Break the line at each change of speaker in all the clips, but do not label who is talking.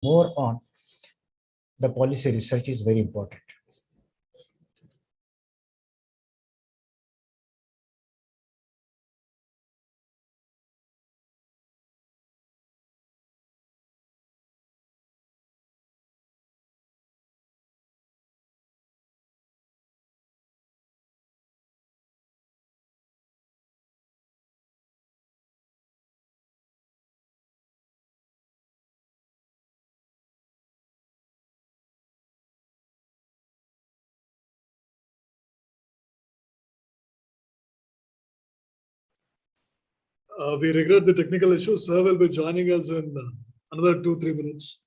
more on the policy research is very important.
We regret the technical issue. Sir will be joining us in another 2-3 minutes.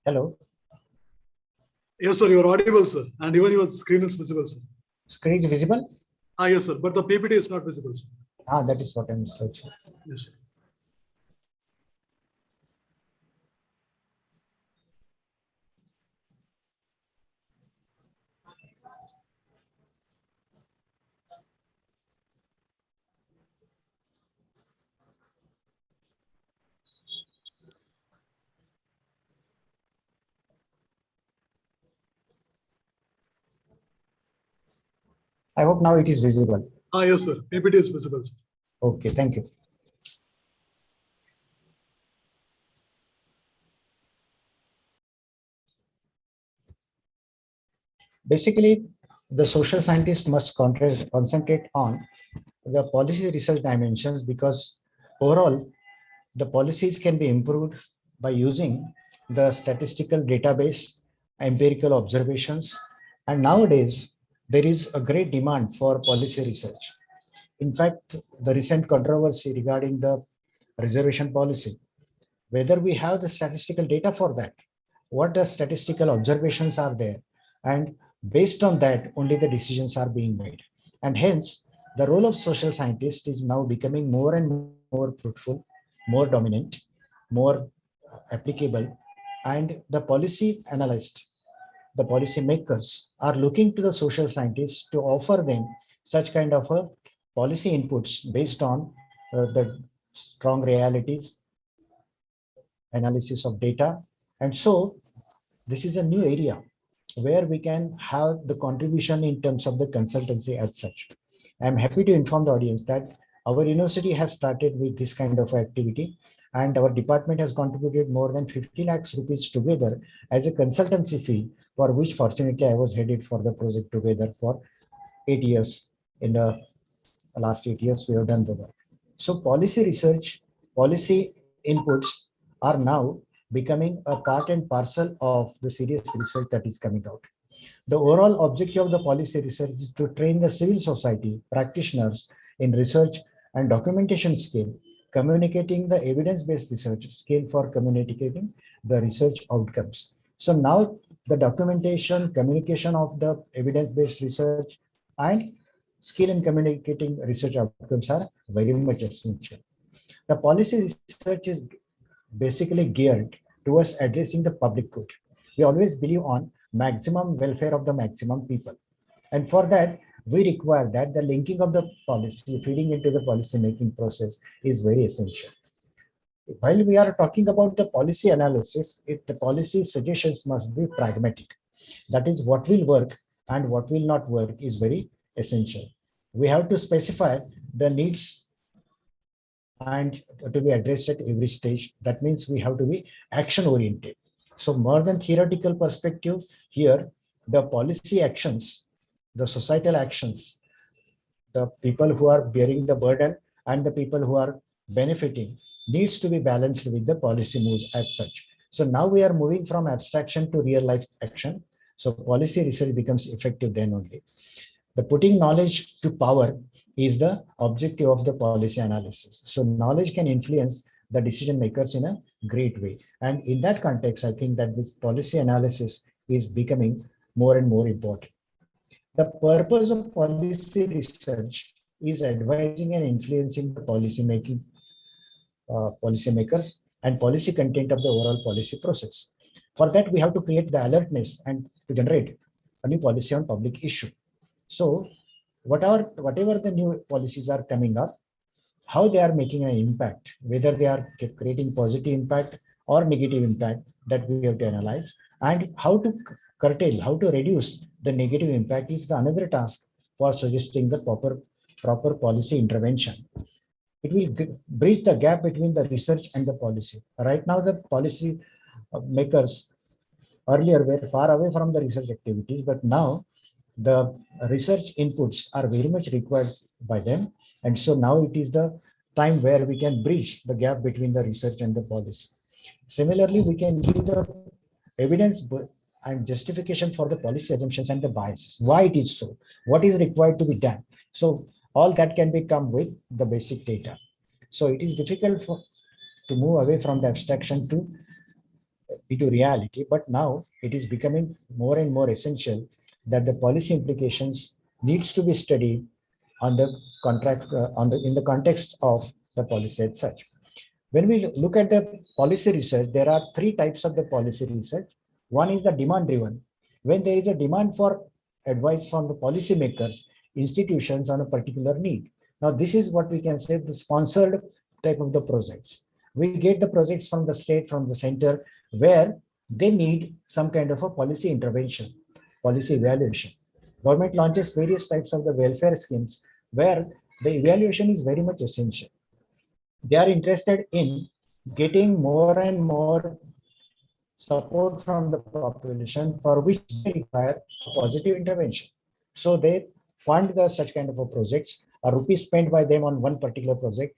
Hello.
Yes, sir, you're audible, sir. And even your screen is visible, sir.
Screen is visible?
Yes, sir. But the PPT is not visible, sir.
That is what I'm searching.
Yes, sir.
I hope now it is visible.
Yes, sir. PPT is visible, sir.
Okay, thank you. Basically, the social scientist must concentrate on the policy research dimensions because overall, the policies can be improved by using the statistical database, empirical observations, and nowadays there is a great demand for policy research. In fact, the recent controversy regarding the reservation policy, whether we have the statistical data for that, what the statistical observations are there, and based on that, only the decisions are being made. And hence, the role of social scientist is now becoming more and more fruitful, more dominant, more applicable, and the policy analyst, the policy makers are looking to the social scientists to offer them such kind of a policy inputs based on the strong realities, analysis of data. And so this is a new area where we can have the contribution in terms of the consultancy as such. I'm happy to inform the audience that our university has started with this kind of activity, and our department has contributed more than 50 lakhs rupees together as a consultancy fee, for which fortunately I was headed for the project together for 8 years. In the last 8 years, we have done the work. So policy research, policy inputs are now becoming a part and parcel of the serious research that is coming out. The overall objective of the policy research is to train the civil society practitioners in research and documentation skill, communicating the evidence-based research skill for communicating the research outcomes. So now the documentation, communication of the evidence-based research and skill in communicating research outcomes are very much essential. The policy research is basically geared towards addressing the public good. We always believe on maximum welfare of the maximum people. And for that, we require that the linking of the policy, feeding into the policy making process is very essential. While we are talking about the policy analysis, the policy suggestions must be pragmatic. That is, what will work and what will not work is very essential. We have to specify the needs and to be addressed at every stage. That means we have to be action oriented. So more than theoretical perspective here, the policy actions, the societal actions, the people who are bearing the burden and the people who are benefiting needs to be balanced with the policy moves as such. So now we are moving from abstraction to real life action. So policy research becomes effective then only. The putting knowledge to power is the objective of the policy analysis. So knowledge can influence the decision makers in a great way. And in that context, I think that this policy analysis is becoming more and more important. The purpose of policy research is advising and influencing the policymakers and policy content of the overall policy process. For that, we have to create the alertness and to generate a new policy on public issue. So whatever the new policies are coming up, how they are making an impact, whether they are creating positive impact or negative impact, that we have to analyze, and how to curtail, how to reduce the negative impact is the another task for suggesting the proper policy intervention. It will bridge the gap between the research and the policy. Right now, the policy makers earlier were far away from the research activities, but now the research inputs are very much required by them. And so now it is the time where we can bridge the gap between the research and the policy. Similarly, we can give the evidence and justification for the policy assumptions and the biases. Why it is so? What is required to be done? So all that can become with the basic data. So it is difficult to move away from the abstraction to into reality, but now it is becoming more and more essential that the policy implications needs to be studied on the contract in the context of the policy as such. When we look at the policy research, there are three types of the policy research. One is the demand driven. When there is a demand for advice from the policymakers, institutions on a particular need. Now, this is what we can say the sponsored type of the projects. We get the projects from the state, from the center, where they need some kind of a policy intervention, policy evaluation. Government launches various types of the welfare schemes where the evaluation is very much essential. They are interested in getting more and more support from the population for which they require positive intervention. So they fund such kind of a projects. A rupee spent by them on one particular project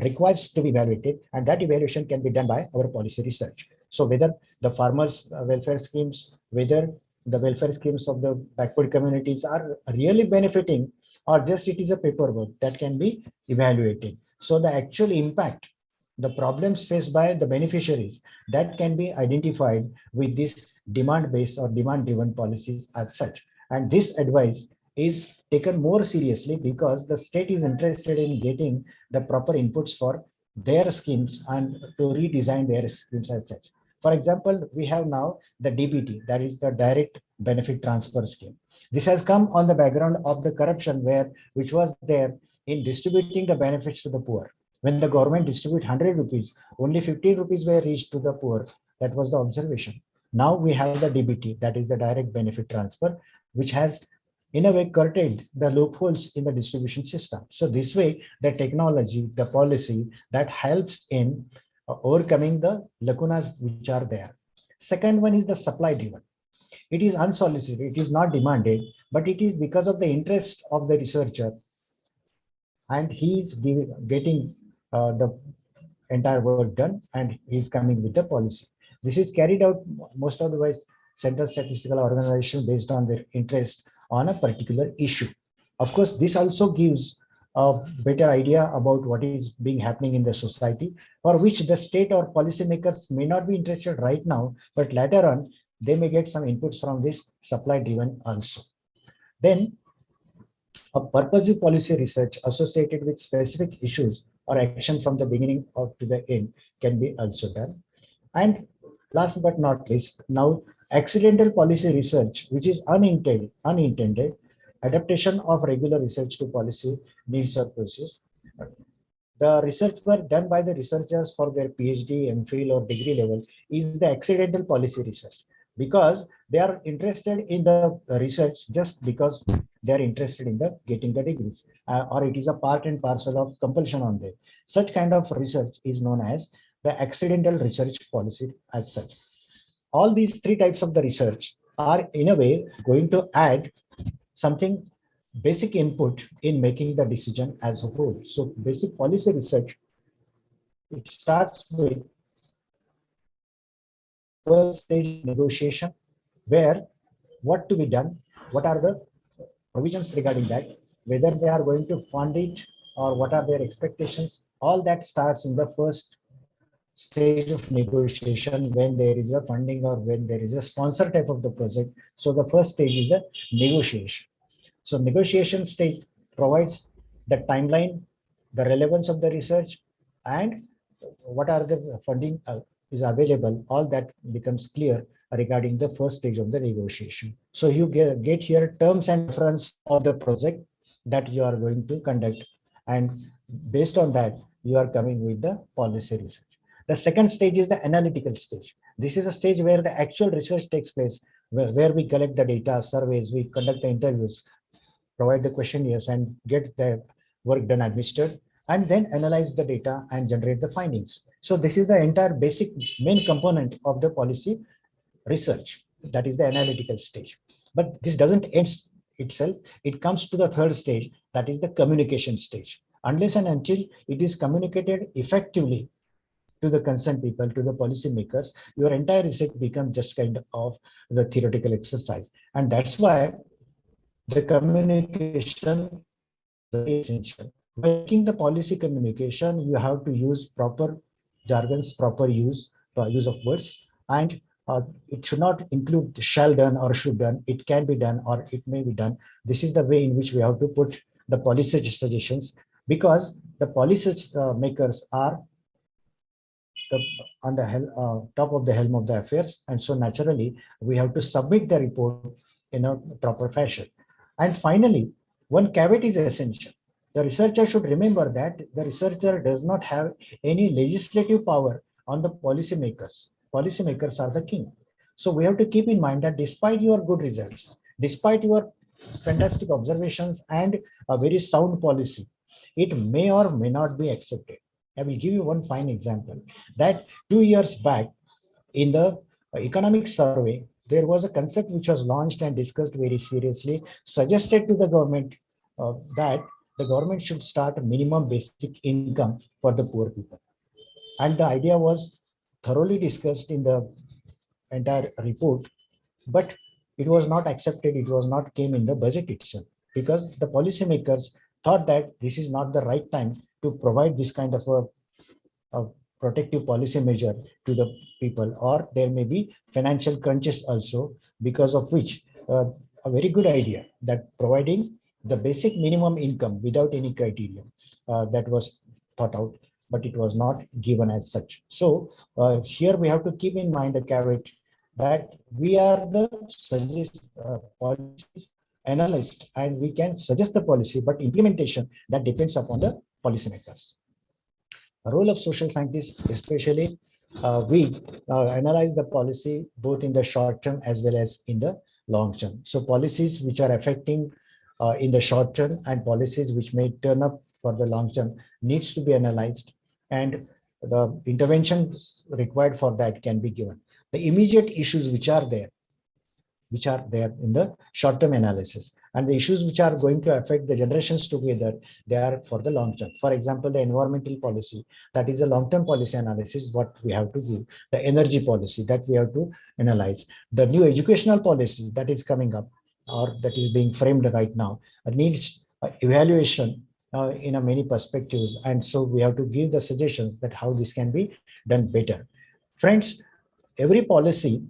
requires to be evaluated, and that evaluation can be done by our policy research. So whether the farmers' welfare schemes, whether the welfare schemes of the backward communities are really benefiting, or just it is a paperwork that can be evaluated. So the actual impact, the problems faced by the beneficiaries, that can be identified with this demand-based or demand-driven policies as such. And this advice is taken more seriously because the state is interested in getting the proper inputs for their schemes and to redesign their schemes as such. For example, we have now the DBT, that is the direct benefit transfer scheme. This has come on the background of the corruption which was there in distributing the benefits to the poor. When the government distributed 100 rupees, only 15 rupees were reached to the poor. That was the observation. Now we have the DBT, that is the direct benefit transfer, which has in a way curtailed the loopholes in the distribution system. So this way, the technology, the policy that helps in overcoming the lacunas which are there. Second one is the supply driven. It is unsolicited, it is not demanded, but it is because of the interest of the researcher, and he is getting the entire work done, and he is coming with the policy. This is carried out most of the ways central statistical organization based on their interest on a particular issue. Of course, this also gives a better idea about what is being happening in the society, for which the state or policymakers may not be interested right now, but later on they may get some inputs from this supply driven also. Then a purposive policy research associated with specific issues or action from the beginning to the end can be also done. And last but not least, now accidental policy research, which is unintended adaptation of regular research to policy needs or process. the research work done by the researchers for their PhD, MPhil or degree level is the accidental policy research, because they are interested in the research just because they are interested in the getting the degrees, or it is a part and parcel of compulsion on them. Such kind of research is known as the accidental research policy as such. All these three types of the research are in a way going to add something basic input in making the decision as a whole. So basic policy research, it starts with first stage of negotiation, where what to be done, what are the provisions regarding that, whether they are going to fund it or what are their expectations. All that starts in the first stage of negotiation when there is a funding or when there is a sponsor type of the project. So the first stage is the negotiation. So negotiation stage provides the timeline, the relevance of the research, and what are the funding is available. All that becomes clear regarding the first stage of the negotiation. So you get here terms and reference of the project that you are going to conduct, and based on that, you are coming with the policy research. The second stage is the analytical stage. This is a stage where the actual research takes place, where we collect the data, surveys, we conduct the interviews, provide the questionnaires and get the work done administered, and then analyze the data and generate the findings. So this is the entire basic main component of the policy research. That is the analytical stage. But this doesn't end itself. It comes to the third stage, that is the communication stage. Unless and until it is communicated effectively to the concerned people, to the policymakers, your entire research becomes just kind of the theoretical exercise. And that's why the communication very essential. While making the policy communication, you have to use proper jargons, proper use of words, and it should not include shall done or should done. It can be done or it may be done. This is the way in which we have to put the policy suggestions, because the policy makers are the, on the top of the helm of the affairs, and so naturally we have to submit the report in a proper fashion. And finally, one caveat is essential. The researcher should remember that the researcher does not have any legislative power on the policymakers. Policymakers are the king. So we have to keep in mind that despite your good results, despite your fantastic observations and a very sound policy, it may or may not be accepted. I will give you one fine example that 2 years back in the economic survey, there was a concept which was launched and discussed very seriously, suggested to the government that the government should start a minimum basic income for the poor people. And the idea was thoroughly discussed in the entire report, but it was not accepted. It was not came in the budget itself, because the policymakers thought that this is not the right time to provide this kind of a protective policy measure to the people, or there may be financial crunches also, because of which a very good idea that providing the basic minimum income without any criteria that was thought out, but it was not given as such. So here we have to keep in mind the caveat that we are the policy analyst and we can suggest the policy, but implementation that depends upon the policymakers. The role of social scientists, especially we analyze the policy both in the short term as well as in the long term. So policies which are affecting in the short term and policies which may turn up for the long term needs to be analyzed, and the interventions required for that can be given. The immediate issues which are there in the short-term analysis, and the issues which are going to affect the generations together, they are for the long term. For example, the environmental policy, that is a long-term policy analysis, what we have to give. The energy policy that we have to analyze. The new educational policy that is coming up or that is being framed right now needs evaluation in a many perspectives. And so we have to give the suggestions that how this can be done better. Friends, every policy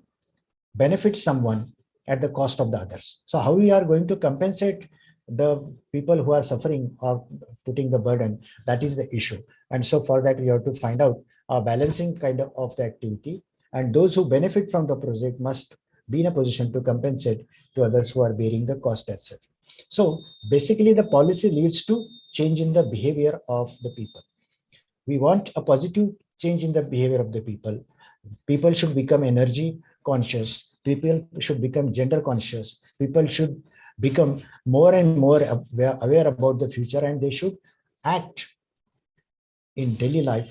benefits someone at the cost of the others. So how we are going to compensate the people who are suffering or putting the burden, that is the issue. And so for that, we have to find out a balancing kind of the activity, and those who benefit from the project must be in a position to compensate to others who are bearing the cost as such. So basically the policy leads to change in the behavior of the people. We want a positive change in the behavior of the people. People should become energy conscious. People should become gender conscious. People should become more and more aware about the future, and they should act in daily life.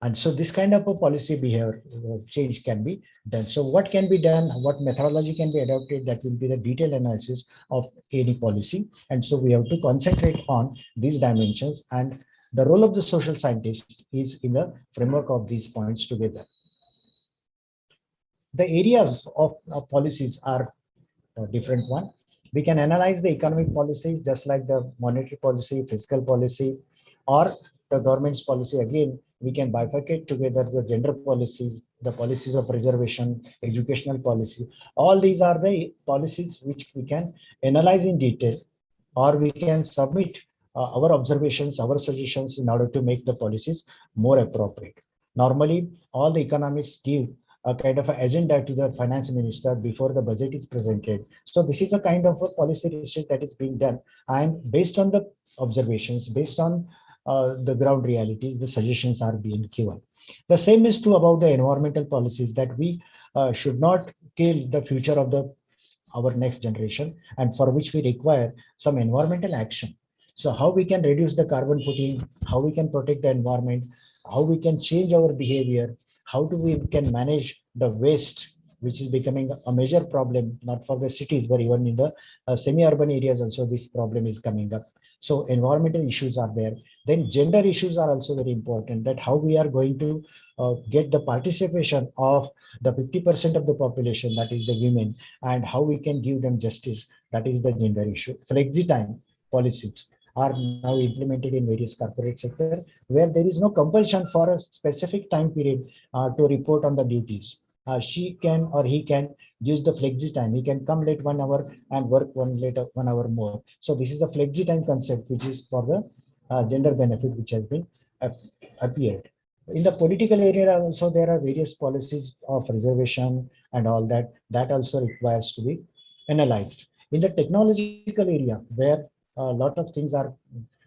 And so this kind of a policy behavior change can be done. So what can be done, what methodology can be adopted, that will be the detailed analysis of any policy. And so we have to concentrate on these dimensions, and the role of the social scientist is in the framework of these points together. The areas of policies are a different one. We can analyze the economic policies just like the monetary policy, fiscal policy, or the government's policy. Again, we can bifurcate together the gender policies, the policies of reservation, educational policy. All these are the policies which we can analyze in detail, or we can submit our observations, our suggestions in order to make the policies more appropriate. Normally, all the economists give a kind of an agenda to the finance minister before the budget is presented. So this is a kind of a policy research that is being done, and based on the observations, based on the ground realities, the suggestions are being given. The same is true about the environmental policies, that we should not kill the future of the our next generation, and for which we require some environmental action. So how we can reduce the carbon footing, how we can protect the environment, how we can change our behavior, how do we can manage the waste, which is becoming a major problem, not for the cities, but even in the semi-urban areas also this problem is coming up. So environmental issues are there. Then gender issues are also very important, that how we are going to get the participation of the 50% of the population, that is the women, and how we can give them justice, that is the gender issue. Flexi time policies are now implemented in various corporate sector, where there is no compulsion for a specific time period to report on the duties. She can or he can use the flexi time. He can come late 1 hour and work 1 hour more. So this is a flexi time concept, which is for the gender benefit, which has been appeared. In the political area also, there are various policies of reservation and all that, that also requires to be analyzed. In the technological area, where a lot of things are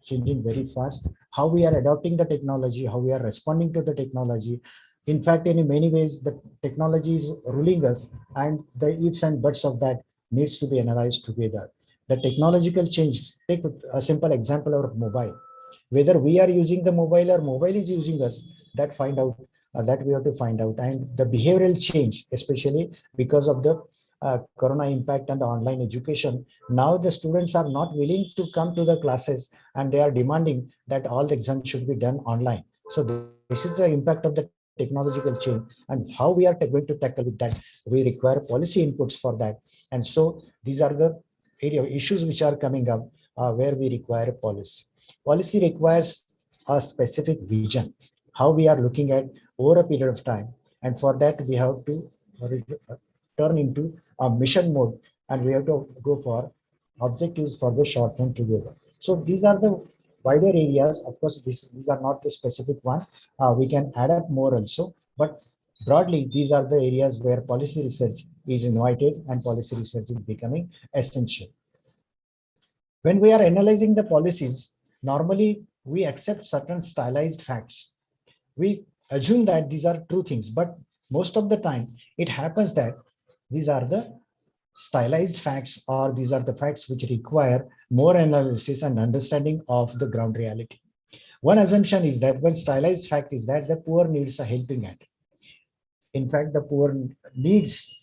changing very fast, how we are adopting the technology, how we are responding to the technology. In fact, in many ways, the technology is ruling us, and the ifs and buts of that needs to be analyzed together. The technological change, take a simple example of mobile. Whether we are using the mobile or mobile is using us, that we have to find out. And the behavioral change, especially because of the corona impact and the online education, now the students are not willing to come to the classes, and they are demanding that all the exams should be done online. So this is the impact of the technological change, and how we are going to tackle with that. We require policy inputs for that. And so these are the area issues which are coming up, where we require policy. Policy requires a specific vision, how we are looking at over a period of time. And for that, we have to turn into a mission mode, and we have to go for objectives for the short term together. So these are the wider areas. Of course, these are not the specific one. We can add up more also, but broadly, these are the areas where policy research is invited and policy research is becoming essential. When we are analyzing the policies, normally we accept certain stylized facts. We assume that these are true things, but most of the time it happens that these are the stylized facts, or these are the facts which require more analysis and understanding of the ground reality. One assumption is that when stylized fact is that the poor needs a helping hand. In fact, the poor needs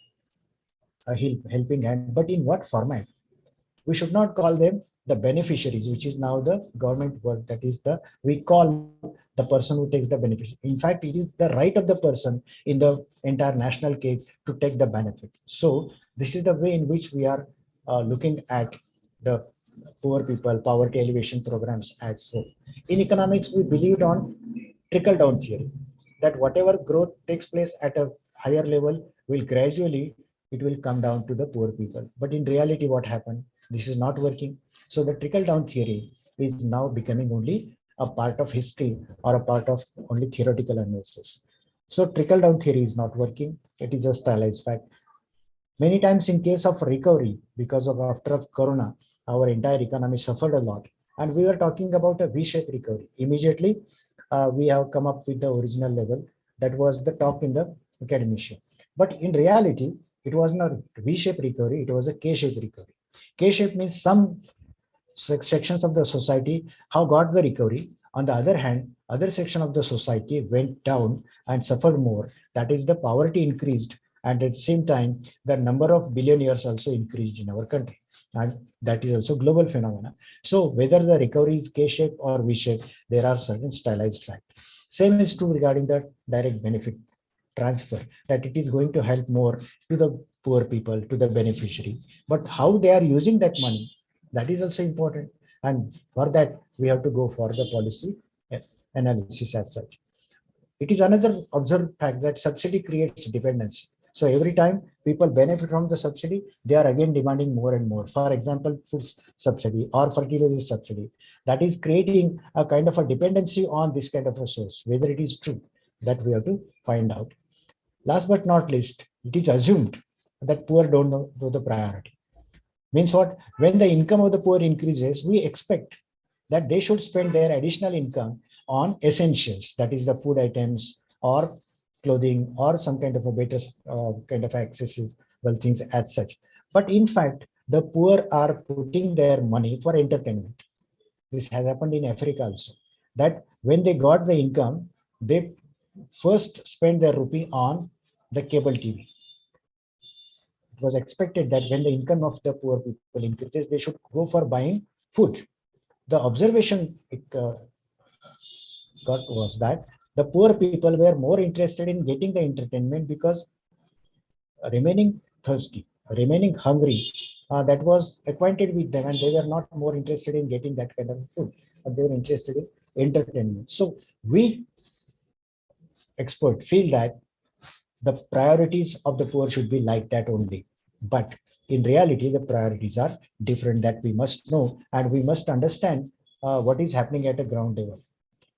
a helping hand, but in what format? We should not call them the beneficiaries, which is now the government word. That is we call the person who takes the benefit. In fact, it is the right of the person in the entire national case to take the benefit. So this is the way in which we are looking at the poor people, poverty elevation programs as well. In economics, we believed on trickle down theory, that whatever growth takes place at a higher level will gradually, it will come down to the poor people. But in reality, what happened? This is not working. So the trickle down theory is now becoming only a part of history, or a part of only theoretical analysis. So trickle down theory is not working. It is a stylized fact. Many times in case of recovery, because of after of corona, our entire economy suffered a lot. And we were talking about a V-shaped recovery. Immediately, we have come up with the original level. That was the talk in the academia. But in reality, it was not V-shaped recovery, it was a K-shaped recovery. K-shape means some sections of the society have got the recovery. On the other hand, other section of the society went down and suffered more. That is, the poverty increased, and at the same time, the number of billionaires also increased in our country. And that is also global phenomena. So whether the recovery is K-shape or V-shape, there are certain stylized facts. Same is true regarding the direct benefit transfer, that it is going to help more to the poor people, to the beneficiary. But how they are using that money, that is also important. And for that, we have to go for the policy analysis as such. It is another observed fact that subsidy creates dependency. So every time people benefit from the subsidy, they are again demanding more and more. For example, food subsidy or fertilizer subsidy, that is creating a kind of a dependency on this kind of a source. Whether it is true, that we have to find out. Last but not least, it is assumed that poor don't know the priority. Means what? When the income of the poor increases, we expect that they should spend their additional income on essentials, that is the food items or clothing or some kind of a better kind of accessible things as such. But in fact, the poor are putting their money for entertainment. This has happened in Africa also, that when they got the income, they first spend their rupee on the cable TV. It was expected that when the income of the poor people increases, they should go for buying food. The observation it got was that the poor people were more interested in getting the entertainment because remaining thirsty, remaining hungry, that was acquainted with them, and they were not more interested in getting that kind of food, but they were interested in entertainment. So we experts feel that the priorities of the poor should be like that only. But in reality, the priorities are different, that we must know, and we must understand what is happening at a ground level.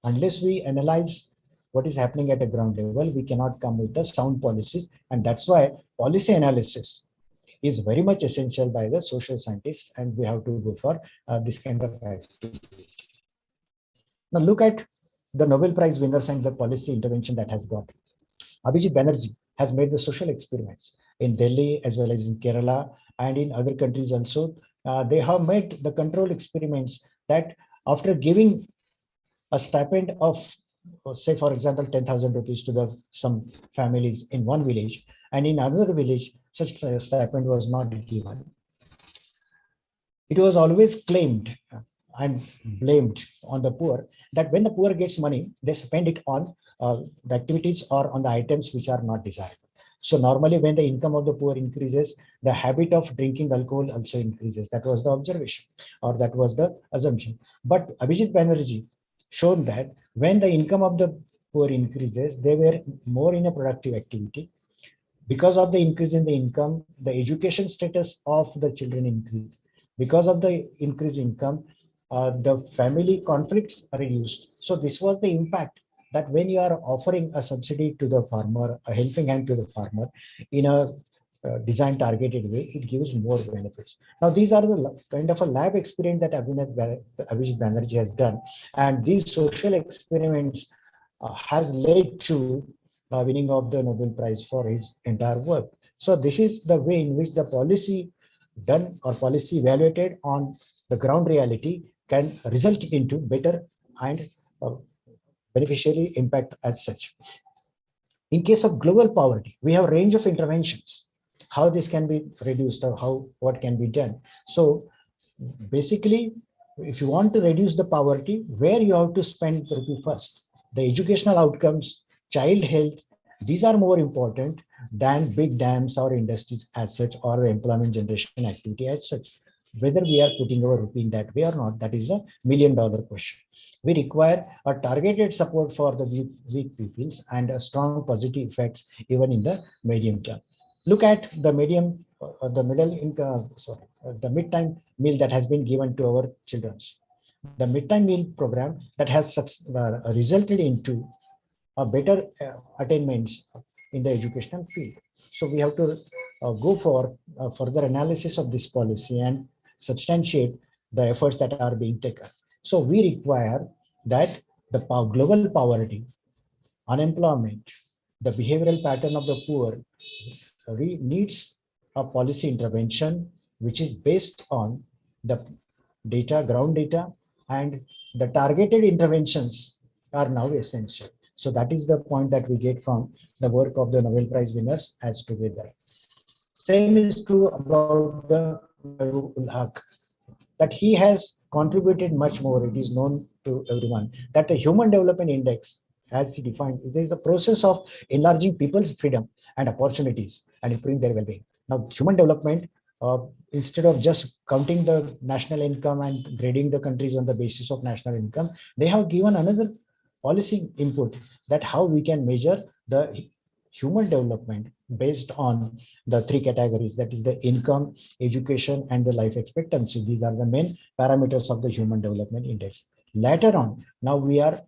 Unless we analyze what is happening at a ground level, we cannot come with the sound policies. And that's why policy analysis is very much essential by the social scientists, and we have to go for this kind of activity. Now look at the Nobel Prize winners and the policy intervention that has got. Abhijit Banerjee has made the social experiments in Delhi as well as in Kerala and in other countries also. They have made the control experiments that after giving a stipend of, say, for example, 10,000 rupees to the some families in one village, and in another village, such a stipend was not given. It was always claimed and blamed on the poor that when the poor gets money, they spend it on the activities or on the items which are not desirable. So normally when the income of the poor increases, the habit of drinking alcohol also increases. That was the observation, or that was the assumption. But Abhijit Banerjee shown that when the income of the poor increases, they were more in a productive activity. Because of the increase in the income, the education status of the children increase. Because of the increased income, the family conflicts are reduced. So this was the impact, that when you are offering a subsidy to the farmer, a helping hand to the farmer in a design targeted way, it gives more benefits. Now, these are the kind of a lab experiment that Abhijit Banerjee has done. And these social experiments has led to winning of the Nobel Prize for his entire work. So this is the way in which the policy done or policy evaluated on the ground reality can result into better and beneficiary impact as such. In case of global poverty, we have a range of interventions, how this can be reduced or what can be done. So basically, if you want to reduce the poverty, where you have to spend the rupee first, the educational outcomes, child health, these are more important than big dams or industries as such, or employment generation activity as such. Whether we are putting our rupee in that way or not, that is a million-dollar question. We require a targeted support for the weak peoples and a strong positive effects even in the medium term. Look at the the mid-time meal that has been given to our children. The mid-time meal program that has resulted into a better attainments in the educational field. So we have to go for further analysis of this policy and substantiate the efforts that are being taken. So we require that global poverty, unemployment, the behavioral pattern of the poor needs a policy intervention which is based on the data, ground data, and the targeted interventions are now essential. So that is the point that we get from the work of the Nobel Prize winners as together. Same is true about the Mahbub ul Haq, that he has contributed much more. It is known to everyone that the Human Development Index, as he defined, is a process of enlarging people's freedom and opportunities and improving their well-being. Now, human development, uh, instead of just counting the national income and grading the countries on the basis of national income, they have given another policy input that how we can measure the human development based on the three categories, that is the income, education, and the life expectancy. These are the main parameters of the Human Development Index. Later on, now we are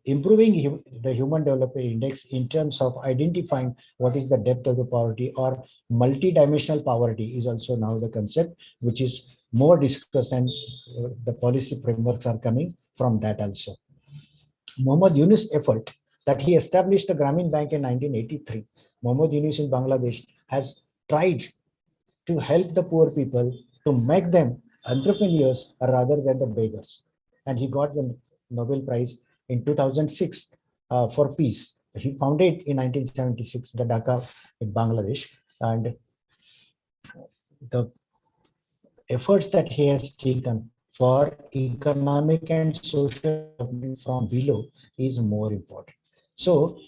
improving the Human Development Index in terms of identifying what is the depth of the poverty, or multi-dimensional poverty is also now the concept which is more discussed, and the policy frameworks are coming from that also. Muhammad Yunus' effort that he established the Grameen Bank in 1983. Muhammad Yunus in Bangladesh has tried to help the poor people, to make them entrepreneurs rather than the beggars. And he got the Nobel Prize in 2006 for peace. He founded in 1976 the Dhaka in Bangladesh, and the efforts that he has taken for economic and social development from below is more important. So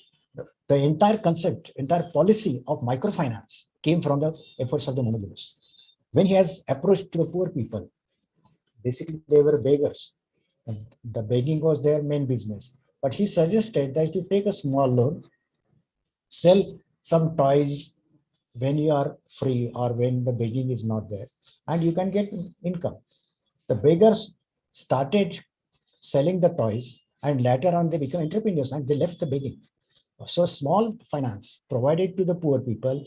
the entire concept, entire policy of microfinance came from the efforts of the Muhammad Yunus. When he has approached to the poor people, basically they were beggars. And the begging was their main business. But he suggested that you take a small loan, sell some toys when you are free or when the begging is not there, and you can get income. The beggars started selling the toys, and later on they became entrepreneurs and they left the begging. So small finance provided to the poor people,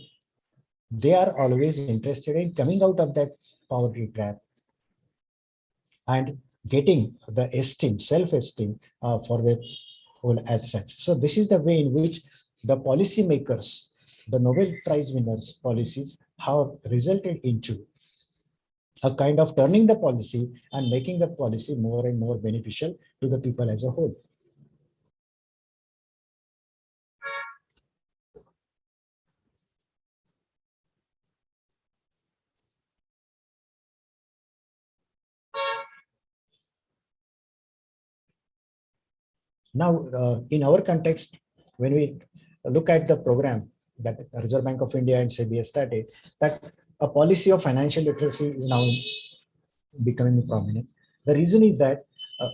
they are always interested in coming out of that poverty trap and getting the esteem, self-esteem for the whole as such. So this is the way in which the policy makers, the Nobel Prize winners policies have resulted into a kind of turning the policy and making the policy more and more beneficial to the people as a whole. Now, in our context, when we look at the program that Reserve Bank of India and SEBI started, that a policy of financial literacy is now becoming prominent. The reason is that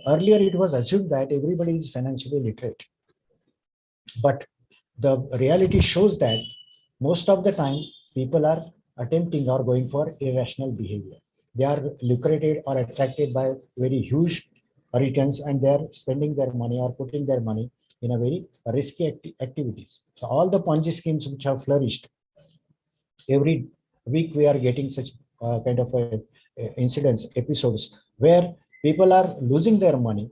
earlier it was assumed that everybody is financially literate, but the reality shows that most of the time people are attempting or going for irrational behavior. They are lucrated or attracted by very huge returns, and they are spending their money or putting their money in a very risky activities. So all the Ponzi schemes which have flourished, every week we are getting such kind of incidents, episodes where people are losing their money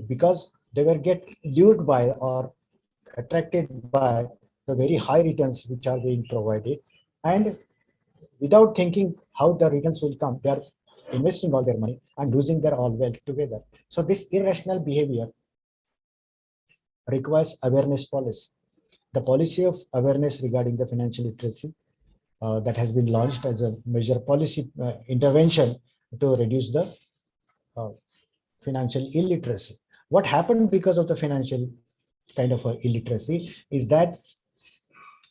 because they were get lured by or attracted by the very high returns which are being provided, and without thinking how the returns will come, they are investing all their money and losing their all wealth together. So this irrational behavior requires awareness policy. The policy of awareness regarding the financial literacy that has been launched as a major policy intervention to reduce the uh, financial illiteracy. What happened because of the financial kind of illiteracy is that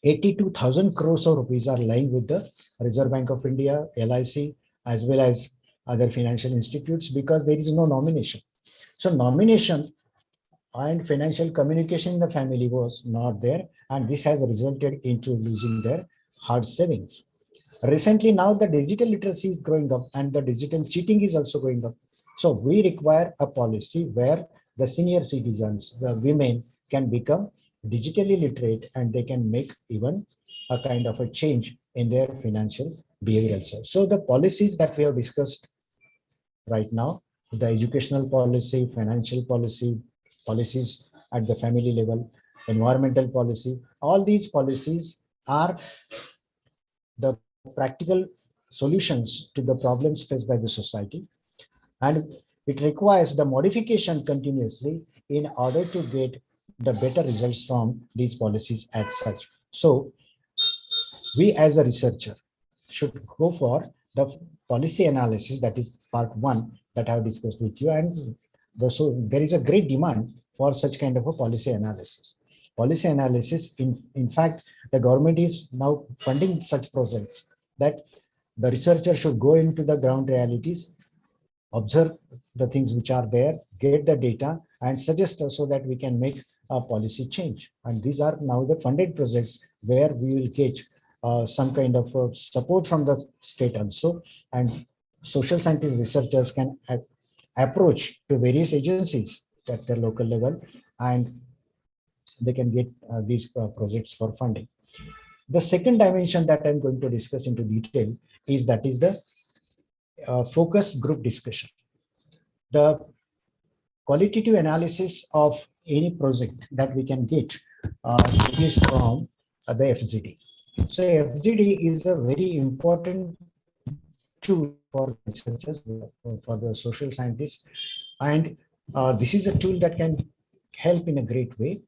82,000 crores of rupees are lying with the Reserve Bank of India, LIC, as well as other financial institutes, because there is no nomination. So nomination and financial communication in the family was not there, and this has resulted into losing their hard savings. Recently, now the digital literacy is growing up and the digital cheating is also going up. So we require a policy where the senior citizens, the women, can become digitally literate and they can make even a kind of a change in their financial behavior also. So the policies that we have discussed right now, the educational policy, financial policy, policies at the family level, environmental policy. All these policies are the practical solutions to the problems faced by the society, and it requires the modification continuously in order to get the better results from these policies as such. So we as a researcher should go for the policy analysis, that is part one that I have discussed with you. And so there is a great demand for such kind of a policy analysis. Policy analysis, in fact, the government is now funding such projects that the researcher should go into the ground realities, observe the things which are there, get the data, and suggest us so that we can make a policy change. And these are now the funded projects where we will get some kind of support from the state also. And social scientist researchers can approach to various agencies at the local level, and they can get these projects for funding. The second dimension that I'm going to discuss into detail is the focus group discussion. The qualitative analysis of any project that we can get is from the FGD. So FGD is a very important tool for researchers, for the social scientists, and this is a tool that can help in a great way,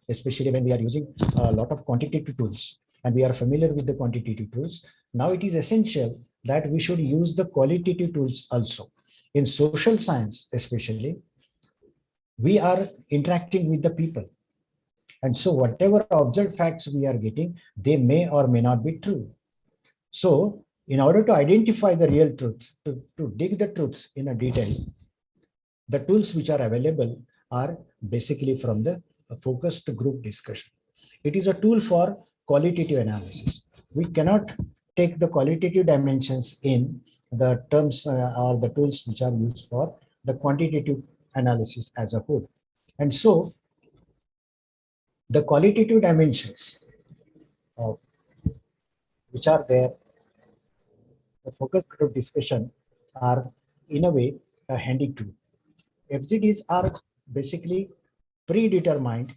especially when we are using a lot of quantitative tools and we are familiar with the quantitative tools. Now it is essential that we should use the qualitative tools also. In social science especially, we are interacting with the people. And so whatever observed facts we are getting, they may or may not be true. So in order to identify the real truth, to dig the truth in a detail, the tools which are available are basically from the focused group discussion. It is a tool for qualitative analysis. We cannot take the qualitative dimensions in the terms or the tools which are used for the quantitative analysis as a whole. And so the qualitative dimensions which are there, the focus group discussion, are in a way a handy tool. FGDs are basically predetermined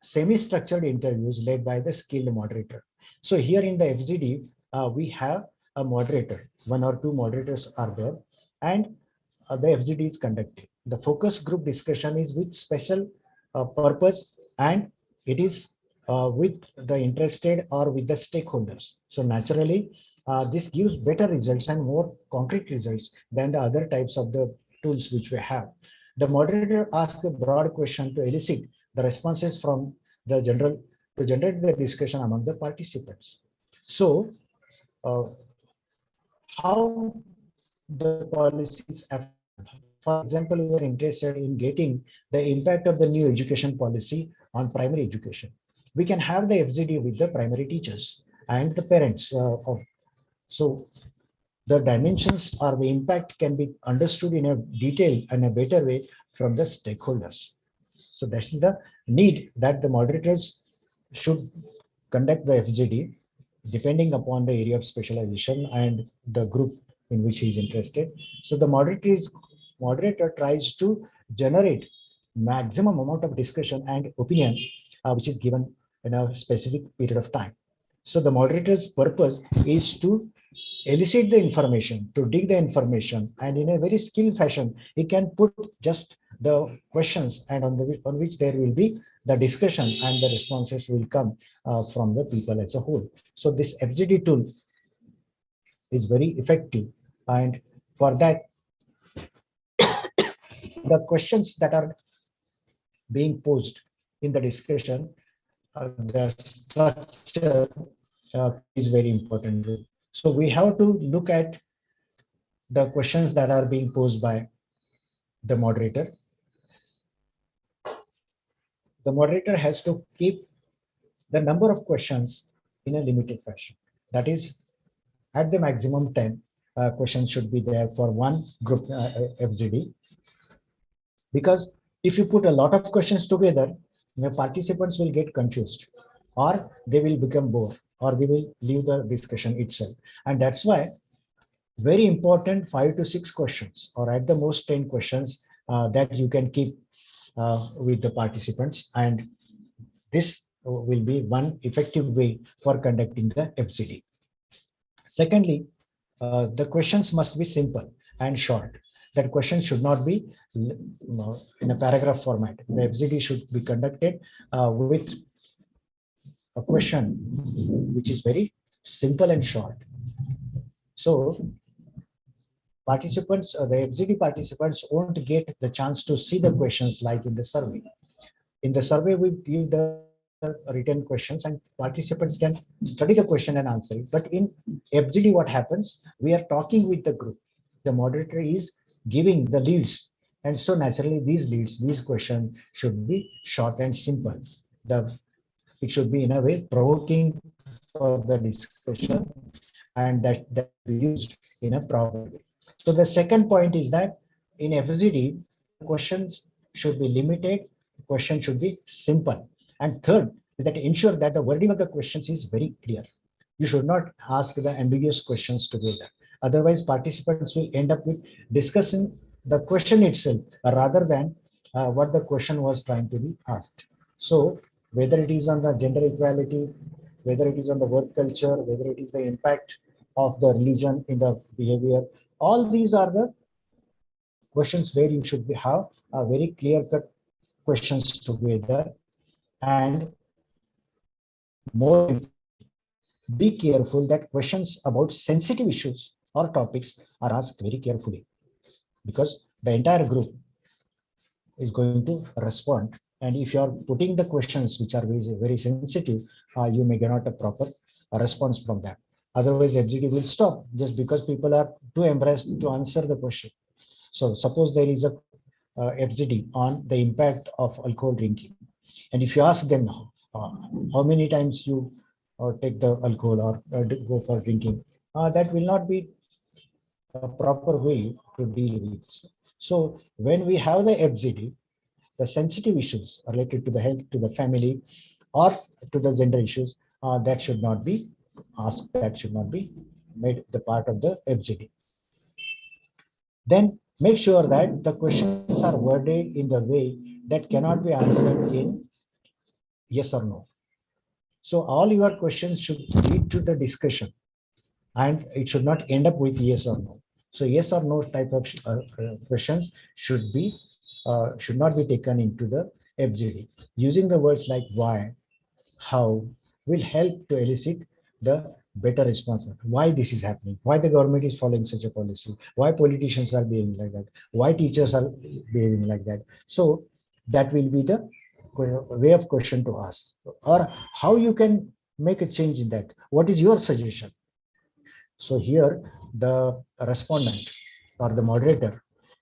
semi-structured interviews led by the skilled moderator. So here in the FGD, we have a moderator, one or two moderators are there, and the FGD is conducted. The focus group discussion is with special purpose, and it is with the interested or with the stakeholders. So naturally, this gives better results and more concrete results than the other types of the tools which we have. The moderator asks a broad question to elicit the responses from the general to generate the discussion among the participants. So, how the policies affect? For example, we are interested in getting the impact of the new education policy on primary education. We can have the FGD with the primary teachers and the parents of. So the dimensions or the impact can be understood in a detail and a better way from the stakeholders. So that is the need that the moderators should conduct the FGD depending upon the area of specialization and the group in which he is interested. So the moderator tries to generate maximum amount of discussion and opinion which is given in a specific period of time. So the moderator's purpose is to elicit the information, to dig the information, and in a very skilled fashion, he can put just the questions and on which there will be the discussion and the responses will come from the people as a whole. So this FGD tool is very effective, and for that, the questions that are being posed in the discussion, the structure is very important. So we have to look at the questions that are being posed by the moderator. The moderator has to keep the number of questions in a limited fashion. That is, at the maximum 10 questions should be there for one group FGD. Because if you put a lot of questions together, the participants will get confused, or they will become bored, or they will leave the discussion itself. And that's why Very important 5 to 6 questions, or at the most 10 questions that you can keep with the participants. And this will be one effective way for conducting the FGD. Secondly, the questions must be simple and short. That question should not be in a paragraph format. The FGD should be conducted with a question which is very simple and short. So participants, the FGD participants won't get the chance to see the questions like in the survey. In the survey, we give the written questions and participants can study the question and answer it. But in FGD, what happens? We are talking with the group. The moderator is giving the leads. And so naturally, these leads, these questions should be short and simple. It should be in a way provoking for the discussion, and that should be used in a proper way. So the second point is that in FGD, questions should be limited, question should be simple. And third is that ensure that the wording of the questions is very clear. You should not ask the ambiguous questions together. Otherwise, participants will end up with discussing the question itself rather than what the question was trying to be asked. So whether it is on the gender equality, whether it is on the work culture, whether it is the impact of the religion in the behavior, all these are the questions where you should have a very clear-cut questions together. And more importantly, be careful that questions about sensitive issues or topics are asked very carefully, because the entire group is going to respond. And if you are putting the questions which are very, very sensitive, you may get not a proper response from that. Otherwise, FGD will stop just because people are too embarrassed to answer the question. So suppose there is a FGD on the impact of alcohol drinking. And if you ask them how many times you take the alcohol or go for drinking, that will not be a proper way to deal with. So when we have the FGD, the sensitive issues related to the health, to the family, or to the gender issues, that should not be asked, that should not be made the part of the FGD. Then make sure that the questions are worded in the way that cannot be answered in yes or no. So all your questions should lead to the discussion, and it should not end up with yes or no. So yes or no type of questions should not be taken into the FGD. Using the words like why, how will help to elicit the better response. Why this is happening, why the government is following such a policy, why politicians are behaving like that, why teachers are behaving like that. So that will be the way of question to ask, or how you can make a change in that. What is your suggestion? So here the respondent or the moderator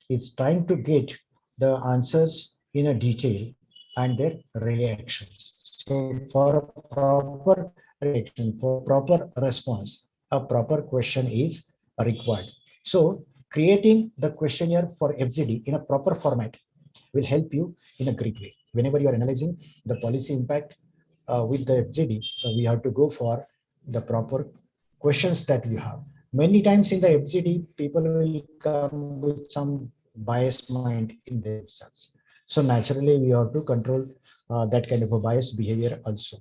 is trying to get the answers in a detail and their reactions. So for a proper reaction, for proper response, a proper question is required. So creating the questionnaire for FGD in a proper format will help you in a great way. Whenever you are analyzing the policy impact with the FGD, we have to go for the proper questions that we have. Many times in the FGD, people will come with some biased mind in themselves. So naturally, we have to control that kind of a biased behavior also.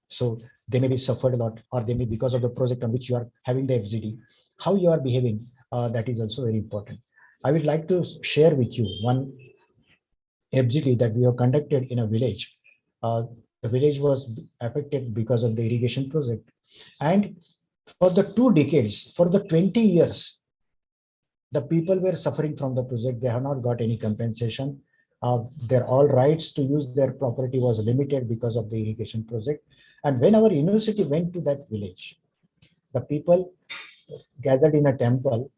So they may be suffered a lot, or they may, because of the project on which you are having the FGD, how you are behaving, that is also very important. I would like to share with you one FGD that we have conducted in a village. The village was affected because of the irrigation project. And for the 2 decades, for the 20 years, the people were suffering from the project. They have not got any compensation. Their all rights to use their property was limited because of the irrigation project. And when our university went to that village, the people gathered in a temple.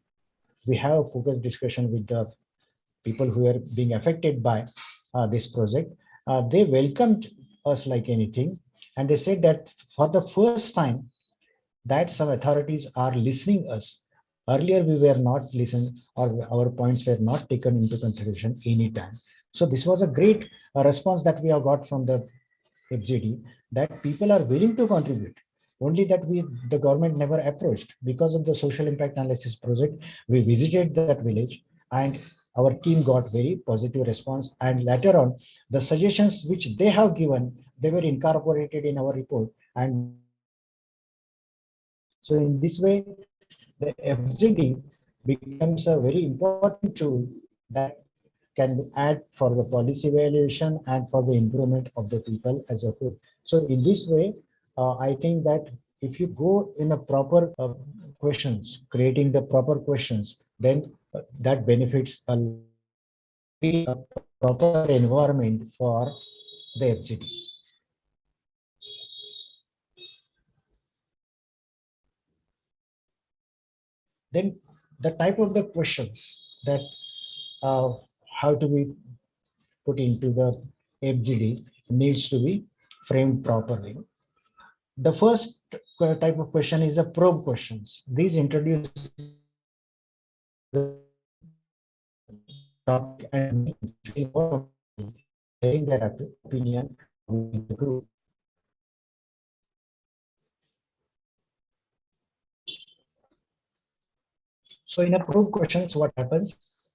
We have a focused discussion with the people who are being affected by this project. They welcomed us like anything. And they said that for the first time, that some authorities are listening us. Earlier, we were not listened, or our points were not taken into consideration anytime. So this was a great response that we have got from the FGD, that people are willing to contribute. Only that the government never approached. Because of the social impact analysis project, we visited that village and our team got very positive response. And later on, the suggestions which they have given, they were incorporated in our report and we have implemented that. So in this way, the FGD becomes a very important tool that can add for the policy evaluation and for the improvement of the people as a whole. So in this way, I think that if you go in a proper questions, creating the proper questions, then that benefits a lot and create a proper environment for the FGD. Then the type of the questions that how to be put into the FGD needs to be framed properly. The first type of question is a probe questions. These introduce the topic and make them feel more comfortable sharing their opinion with the group. So in a probe questions, what happens?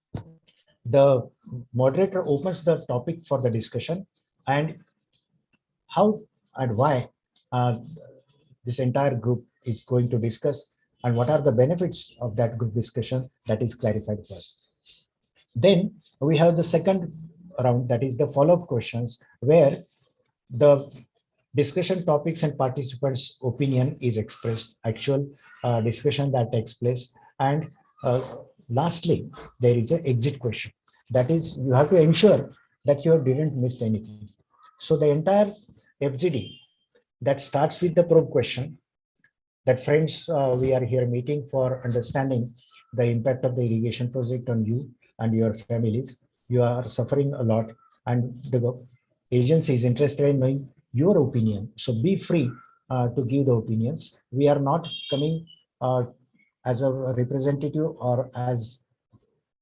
The moderator opens the topic for the discussion and how and why uh, this entire group is going to discuss and what are the benefits of that group discussion, that is clarified first. Then we have the second round, that is the follow-up questions, where the discussion topics and participants' opinion is expressed, actual discussion that takes place. And lastly, there is an exit question. That is, you have to ensure that you didn't miss anything. So the entire FGD that starts with the probe question, that friends, we are here meeting for understanding the impact of the irrigation project on you and your families. You are suffering a lot and the agency is interested in knowing your opinion. So be free to give the opinions. We are not coming as a representative or as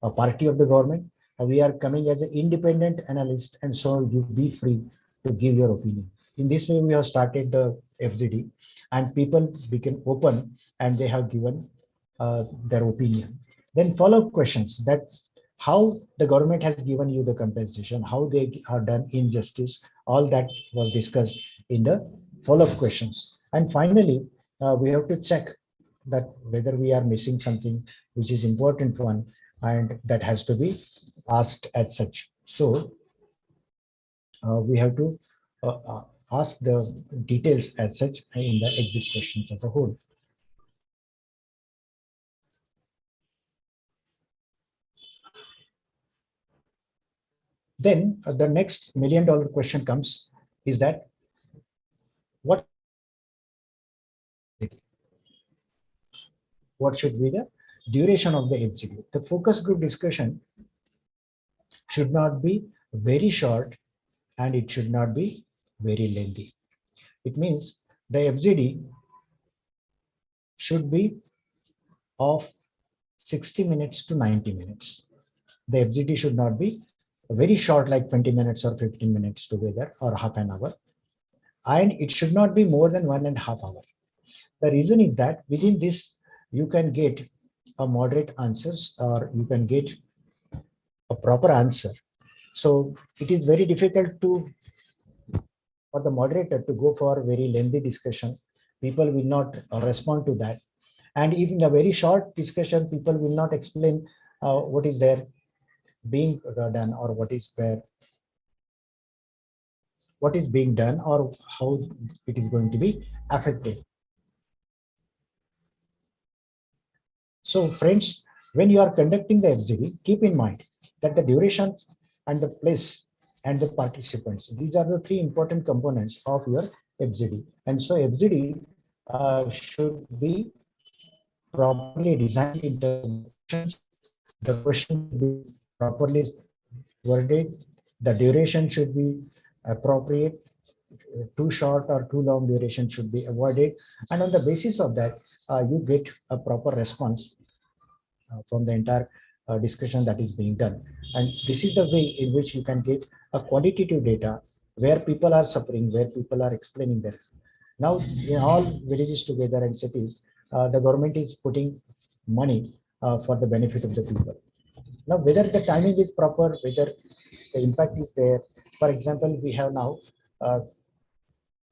a party of the government. We are coming as an independent analyst, and so you be free to give your opinion. In this way, we have started the FGD, and people became open and they have given their opinion. Then follow-up questions, that how the government has given you the compensation, how they are done injustice, all that was discussed in the follow-up questions. And finally, we have to check that whether we are missing something which is important one, and that has to be asked as such. So we have to ask the details as such in the exit questions as a whole. Then the next $1 million question comes is that what should be the duration of the FGD? The focus group discussion should not be very short and it should not be very lengthy. It means the FGD should be of 60 minutes to 90 minutes. The FGD should not be very short, like 20 minutes or 15 minutes together or half an hour. And it should not be more than 1.5 hours. The reason is that within this, you can get a moderate answers or you can get a proper answer. So it is very difficult for the moderator to go for very lengthy discussion. People will not respond to that. And even a very short discussion, people will not explain what is there being done or what is being done or how it is going to be affected. So friends, when you are conducting the FGD, keep in mind that the duration and the place and the participants, these are the three important components of your FGD. And so FGD should be properly designed in terms of the questions. The question should be properly worded. The duration should be appropriate. Too short or too long duration should be avoided. And on the basis of that, you get a proper response from the entire discussion that is being done. And this is the way in which you can get a quantitative data where people are suffering, where people are explaining their Now, in all villages together and cities, the government is putting money for the benefit of the people. Now, whether the timing is proper, whether the impact is there. For example, we have now uh,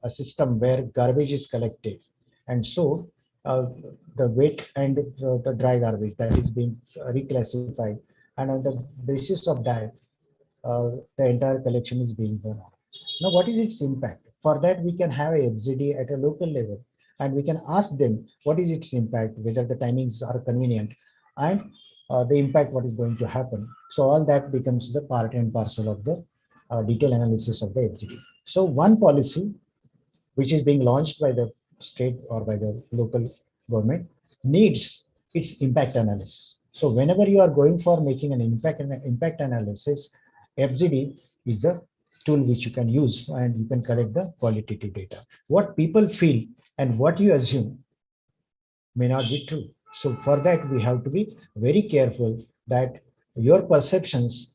a system where garbage is collected, and so uh, the wet and the dry garbage that is being reclassified, and on the basis of that, the entire collection is being done. Now, what is its impact? For that, we can have a FGD at a local level, and we can ask them what is its impact, whether the timings are convenient, and the impact what is going to happen. So all that becomes the part and parcel of the detailed analysis of the FGD. So one policy which is being launched by the state or by the local government needs its impact analysis. So whenever you are going for making an impact analysis, FGD is a tool which you can use and you can collect the qualitative data. What people feel and what you assume may not be true. So for that, we have to be very careful that your perceptions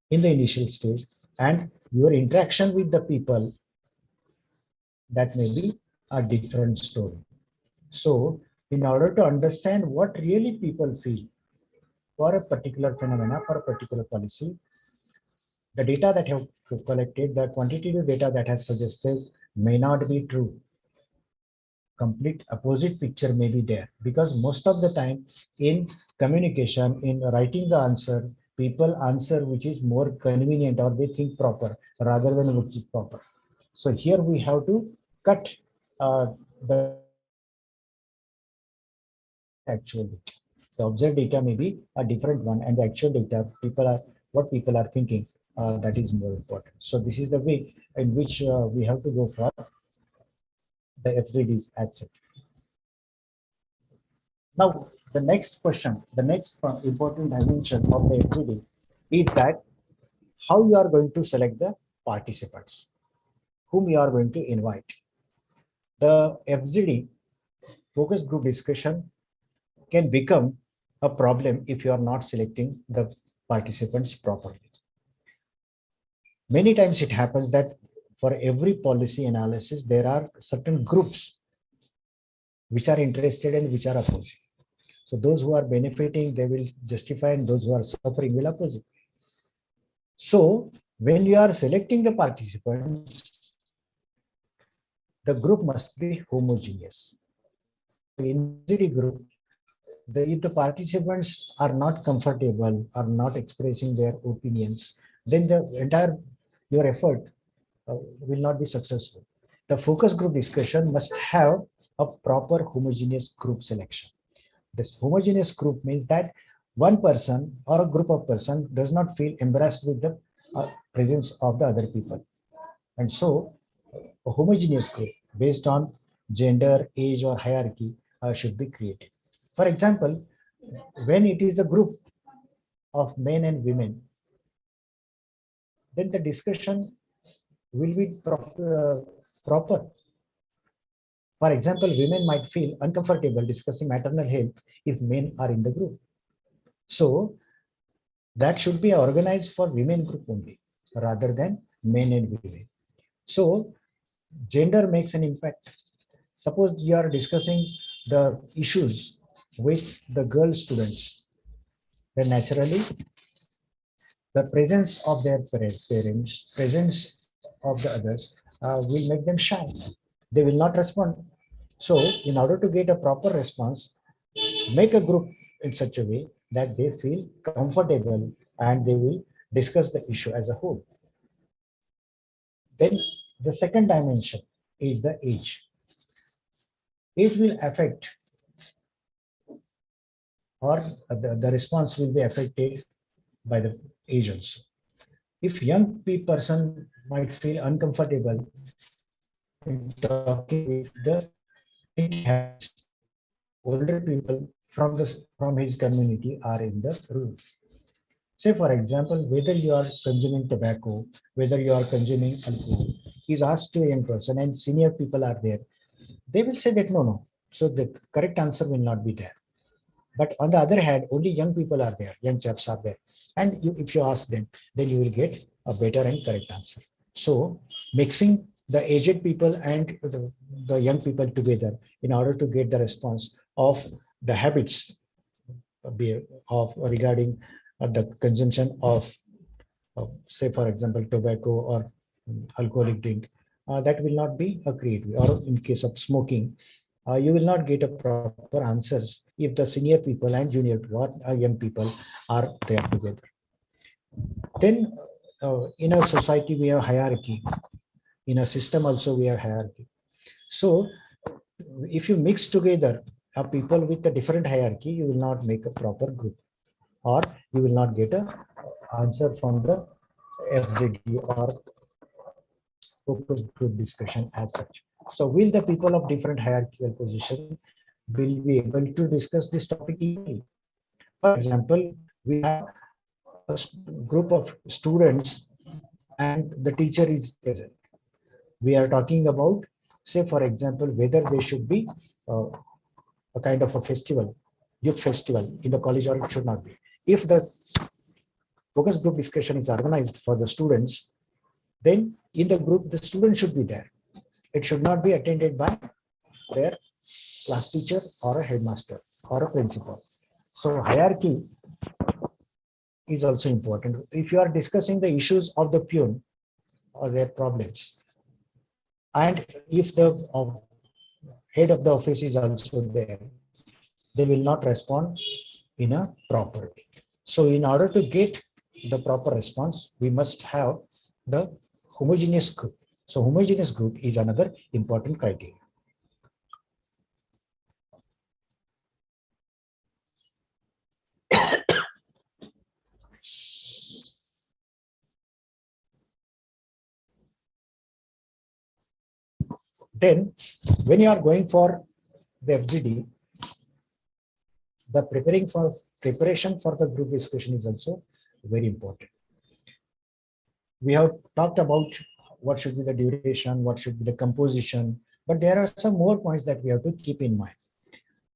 in the initial stage and your interaction with the people, that may be a different story. So in order to understand what really people feel for a particular phenomena, for a particular policy, the data that have collected, the quantitative data that has suggested may not be true. Complete opposite picture may be there, because most of the time in communication, in writing the answer, people answer which is more convenient or they think proper rather than which is proper. So here we have to cut the actual data. The observed data may be a different one, and the actual data, people are what people are thinking, that is more important. So this is the way in which we have to go for the FZDs as such. Now, the next question, the next important dimension of the FZD is that how you are going to select the participants, whom you are going to invite. The FZD, focus group discussion, can become a problem if you are not selecting the participants properly. Many times it happens that for every policy analysis, there are certain groups which are interested and which are opposing. So those who are benefiting, they will justify, and those who are suffering will oppose it. So when you are selecting the participants, the group must be homogeneous. In the group, if the participants are not comfortable, are not expressing their opinions, then the entire your effort will not be successful. The focus group discussion must have a proper homogeneous group selection. This homogeneous group means that one person or a group of person does not feel embarrassed with the presence of the other people. And so a homogeneous group based on gender, age, or hierarchy should be created. For example, when it is a group of men and women, then the discussion will be proper. For example, women might feel uncomfortable discussing maternal health if men are in the group. So that should be organized for women group only rather than men and women. So gender makes an impact. Suppose you are discussing the issues with the girl students, then naturally the presence of their parents, presence of the others will make them shy. They will not respond. So in order to get a proper response, make a group in such a way that they feel comfortable and they will discuss the issue as a whole. Then the second dimension is the age. Age will affect, or the response will be affected by the age also. If young person might feel uncomfortable in talking with the habits, older people from his community are in the room. Say, for example, whether you are consuming tobacco, whether you are consuming alcohol, is asked to a young person and senior people are there. They will say that no, no. So the correct answer will not be there. But on the other hand, only young people are there, young chaps are there. And if you ask them, then you will get a better and correct answer. So mixing the aged people and the young people together in order to get the response of the habits of regarding the consumption of say for example tobacco or alcoholic drink, that will not be a creative. Or in case of smoking, you will not get a proper answers if the senior people and junior or young people are there together. Then in a society we have hierarchy, in a system also we have hierarchy. So if you mix together people with a different hierarchy, you will not make a proper group, or you will not get a answer from the FGD or focus group discussion as such. So will the people of different hierarchical position will be able to discuss this topic equally? For example, we have a group of students and the teacher is present. We are talking about, say for example, whether there should be a kind of a festival, youth festival in the college, or it should not be. If the focus group discussion is organized for the students, then in the group, the student should be there. It should not be attended by their class teacher or a headmaster or a principal. So hierarchy is also important. If you are discussing the issues of the peon or their problems, and if the head of the office is also there, they will not respond in a proper way. So in order to get the proper response, we must have the homogeneous group. So homogeneous group is another important criteria. Then when you are going for the FGD, the preparation for the group discussion is also very important. We have talked about what should be the duration, what should be the composition, but there are some more points that we have to keep in mind.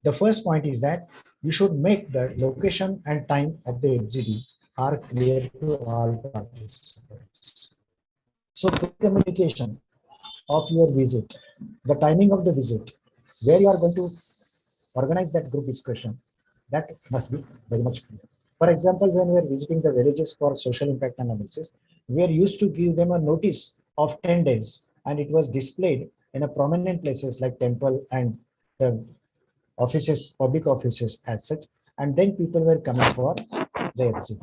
The first point is that you should make the location and time of the FGD are clear to all participants. So communication of your visit, the timing of the visit, where you are going to organize that group discussion, that must be very much clear. For example, when we are visiting the villages for social impact analysis, we are used to give them a notice of 10 days, and it was displayed in a prominent places like temple and the offices, public offices as such, and then people were coming for the exit.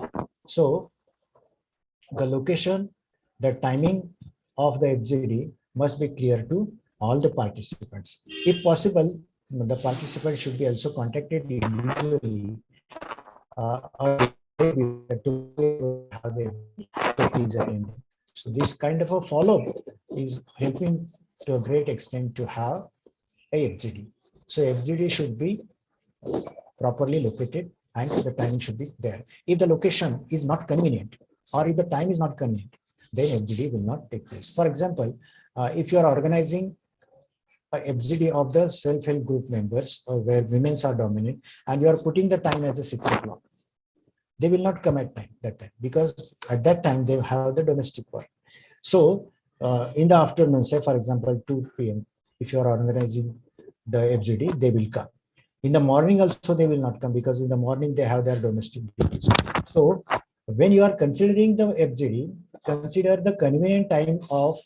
So the location, the timing of the FGD must be clear to all the participants. If possible, the participants should be also contacted individually to have please attend. So this kind of a follow-up is helping to a great extent to have a FGD. So FGD should be properly located and the time should be there. If the location is not convenient or if the time is not convenient, then FGD will not take place. For example, if you are organizing a FGD of the self-help group members where women are dominant and you are putting the time as a 6 o'clock, they will not come at that time because at that time they have the domestic work. So in the afternoon, say for example 2 p.m., if you are organizing the FGD, they will come. In the morning also they will not come because in the morning they have their domestic duties. So when you are considering the FGD, consider the convenient time of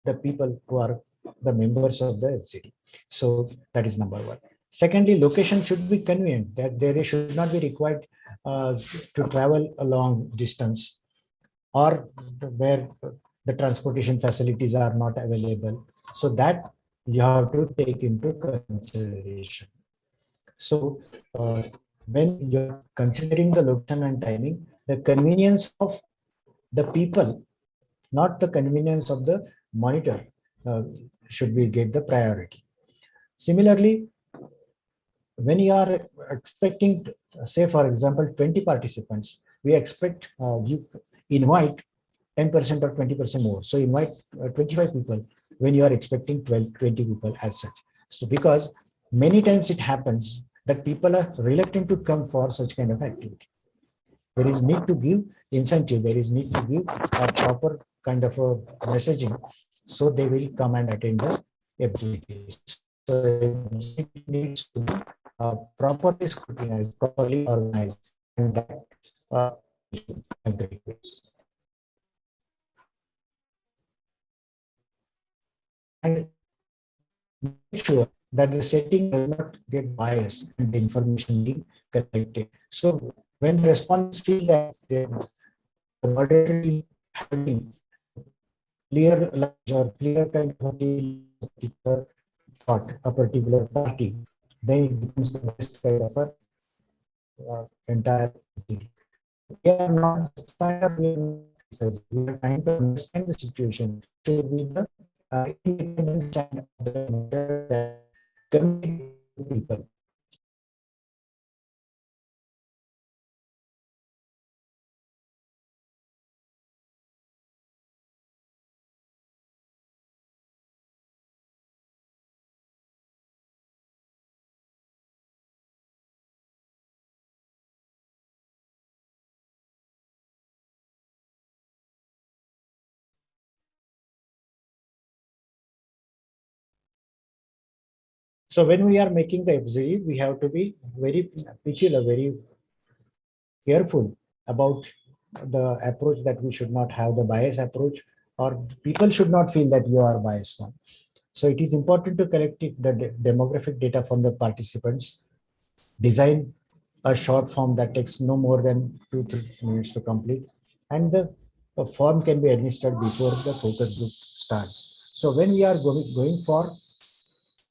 the people who are the members of the FGD. So that is number one. Secondly, location should be convenient, that there should not be required to travel a long distance or where the transportation facilities are not available. So that you have to take into consideration. So when you're considering the location and timing, the convenience of the people, not the convenience of the monitor, should be get the priority. Similarly, when you are expecting, say for example, 20 participants, we expect you invite 10% or 20% more. So invite 25 people when you are expecting 20 people as such. So because many times it happens that people are reluctant to come for such kind of activity. There is need to give incentive. There is need to give a proper kind of a messaging So they will come and attend the FGD. So FGD needs to be properly scrutinized, properly organized, and that a great way. And make sure that the setting does not get biased and the information being collected. So when the respondents feel that the moderator is having clear language or clear kind of a particular thought, a particular party, then it becomes the best kind of a entire thing. We are not justifying or we are not criticizing. We are trying to understand the situation. Should be the independent stand of the matter that communicate with people. So when we are making the FZE, we have to be very particular, very careful about the approach that we should not have the bias approach, or people should not feel that you are biased one. So it is important to collect the demographic data from the participants, design a short form that takes no more than 2-3 minutes to complete, and the form can be administered before the focus group starts. So when we are going for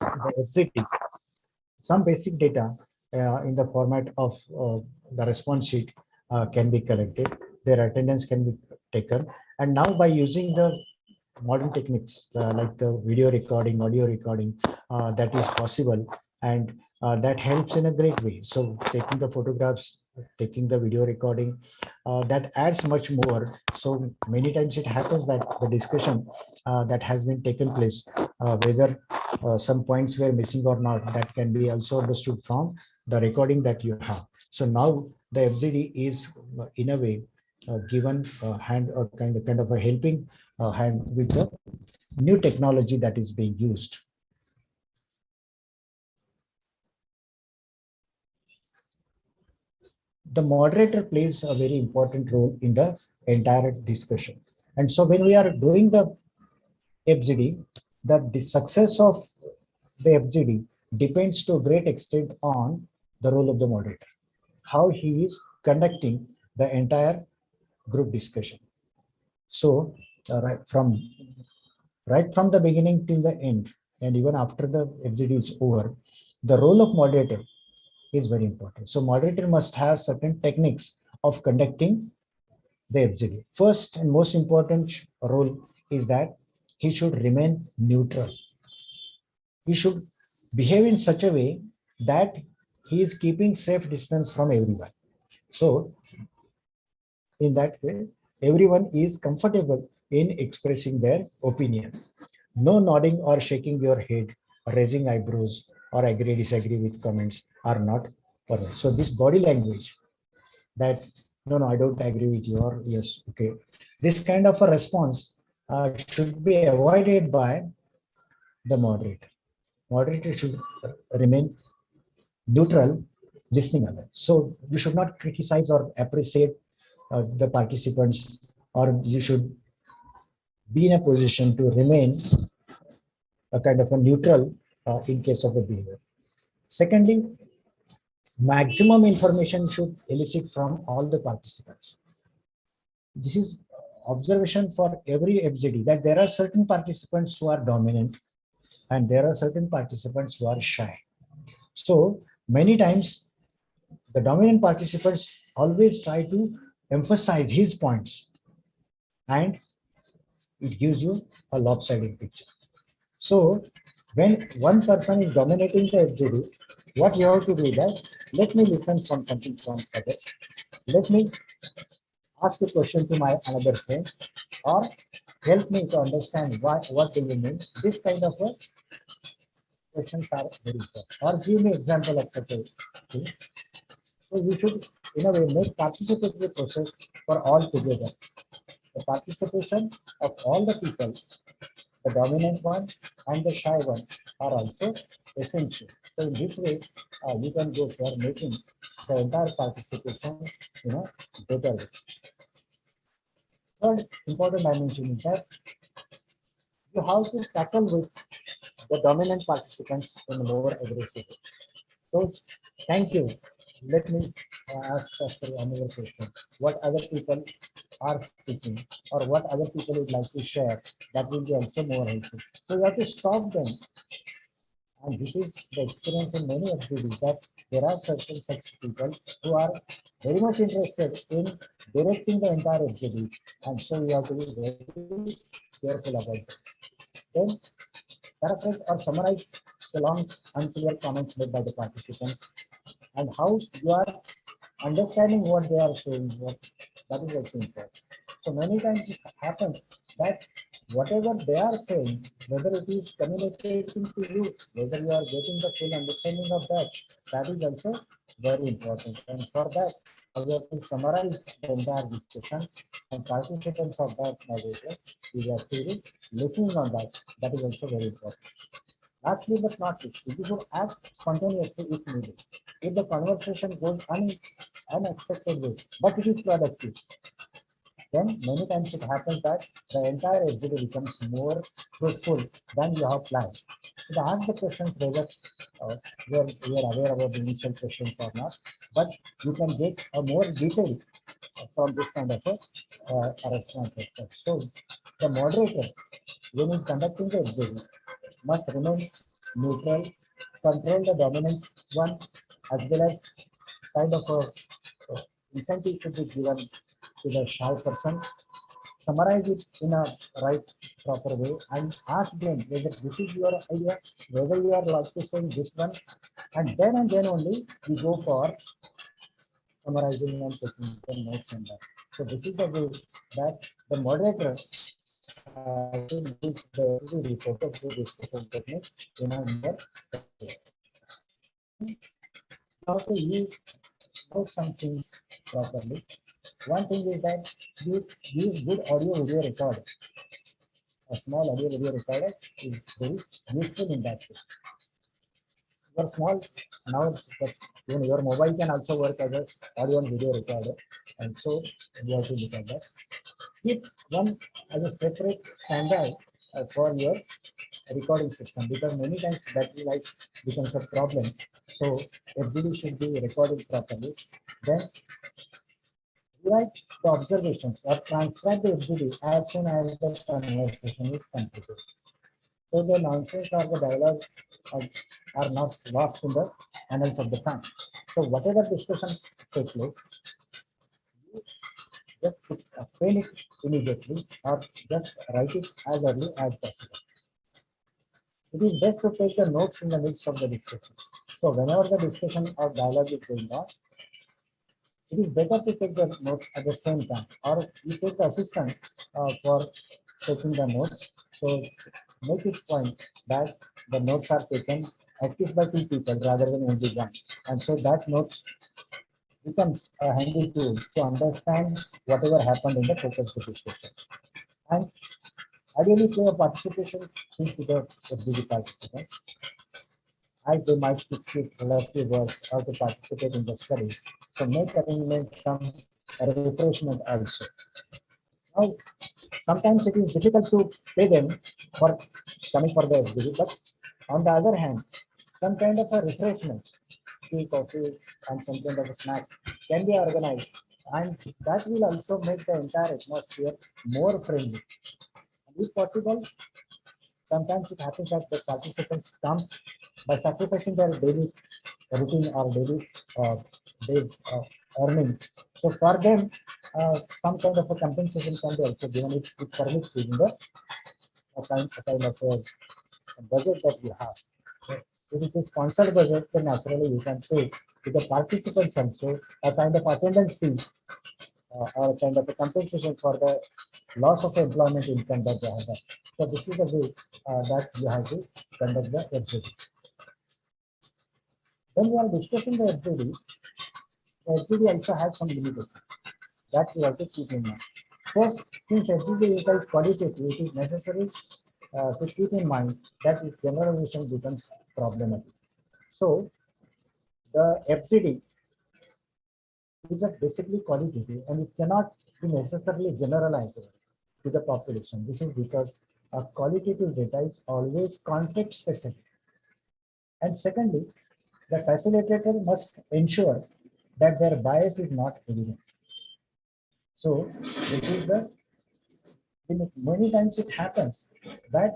the FZT, some basic data in the format of the response sheet can be collected. Their attendance can be taken. And now by using the modern techniques like the video recording, audio recording, that is possible. And that helps in a great way. So taking the photographs, taking the video recording, that adds much more. So many times it happens that the discussion that has been taken place, whether some points were missing or not, that can be also understood from the recording that you have. So now the FZD is in a way given hand or kind of a helping hand with the new technology that is being used. The moderator plays a very important role in the entire discussion. And so when we are doing the FGD, the success of the FGD depends to a great extent on the role of the moderator, how he is conducting the entire group discussion. So right from the beginning till the end, and even after the FGD is over, the role of moderator is very important. So moderator must have certain techniques of conducting the FGD. First and most important role is that he should remain neutral. He should behave in such a way that he is keeping safe distance from everyone. So in that way, everyone is comfortable in expressing their opinion. No nodding or shaking your head, raising eyebrows, or agree disagree with comments are not permitted. So this body language that no, I don't agree with you, or yes, okay. This kind of a response should be avoided by the moderator. Moderator should remain neutral, listening alert. So you should not criticize or appreciate the participants, or you should be in a position to remain a kind of a neutral in case of a behavior. Secondly, maximum information should elicit from all the participants. This is observation for every FGD, that there are certain participants who are dominant and there are certain participants who are shy. So many times the dominant participants always try to emphasize his points, and it gives you a lopsided picture. So when one person is dominating the FGD, what you have to do is that, let me listen from something from other. Let me ask a question to my another friend, or help me to understand what do you mean. This kind of questions are very important. Or give me example of such a thing. So we should, in a way, make participatory process for all together. the participation of all the people, the dominant one and the shy one, are also essential. So in this way, you can go for making the entire participation, better. Third important dimension is that you have to tackle with the dominant participants in a more aggressive way. So, thank you. Let me ask Pastor another question. What other people are speaking, or what other people would like to share, that will be also more helpful. So, you have to stop them. And this is the experience in many exhibits, that there are certain such people who are very much interested in directing the entire exhibit. And so, you have to be very careful about it. Then, paraphrase or summarize the long, unclear comments made by the participants, and how you are understanding what they are saying, that is also important. So many times it happens that whatever they are saying, whether it is communicating to you, whether you are getting the full understanding of that, that is also very important. And for that, we have to summarize the entire discussion, and participants of that moderator is actually listening on that. That is also very important. Lastly but not least, you should act spontaneously if needed. If the conversation goes unexpected way, but it is productive, then many times it happens that the entire exhibit becomes more fruitful than you have planned. So ask the questions whether you are aware about the initial questions or not, but you can get a more detail from this kind of a response. So the moderator, when he's conducting the exhibit, must remain neutral, control the dominant one, as well as kind of a incentive should be given to the shy person, summarize it in a right proper way, and ask them whether this is your idea, whether you are like to say this one, and then only we go for summarizing and taking the notes on that. So this is the way that the moderator has to use the reported discussion technique in a more how to use both some things properly. One thing is that you use good audio video recorder. A small audio video recorder is very useful in that way. Your small now, but your mobile can also work as a audio and video recorder, and so you have to look at that. Keep one as a separate standard for your recording system, because many times battery life becomes a problem. So FDD should be recorded properly. Then write the observations or transcribe the FDD as soon as the conversation is completed. So the nonsense or the dialogue are not lost in the annals of the time. So whatever discussion takes place, just pen it immediately or just write it as early as possible. It is best to take the notes in the midst of the discussion. So whenever the discussion or dialogue is going on, it is better to take the notes at the same time, or you take the assistant for taking the notes. So make it point that the notes are taken at least by two people rather than only one. And so that notes becomes a handy tool to understand whatever happened in the focus group discussion. And ideally play a participation into the FDD participants, as they might succeed relative work or to participate in the study. So make arrangements some refreshment also. Now, sometimes it is difficult to pay them for coming for the exhibit, but on the other hand, some kind of a refreshment, tea, coffee, and some kind of a snack can be organized, and that will also make the entire atmosphere more friendly. And if possible, sometimes it happens that the participants come by sacrificing their daily routine or daily days earnings. So for them, some kind of a compensation can be also given if it permits within the kind of a budget that you have. So if it is sponsored budget, then naturally you can pay to the participants also a kind of attendance fee or a kind of a compensation for the loss of employment income that they have. So this is the way that you have to conduct the FGD. When we are discussing the FGD also has some limitations that we have to keep in mind. First, since FGD data is qualitative, it is necessary to keep in mind that its generalization becomes problematic. So the FGD is a basically qualitative and it cannot be necessarily generalized to the population. This is because a qualitative data is always context specific. And secondly, the facilitator must ensure that their bias is not evident. So this is the many times it happens that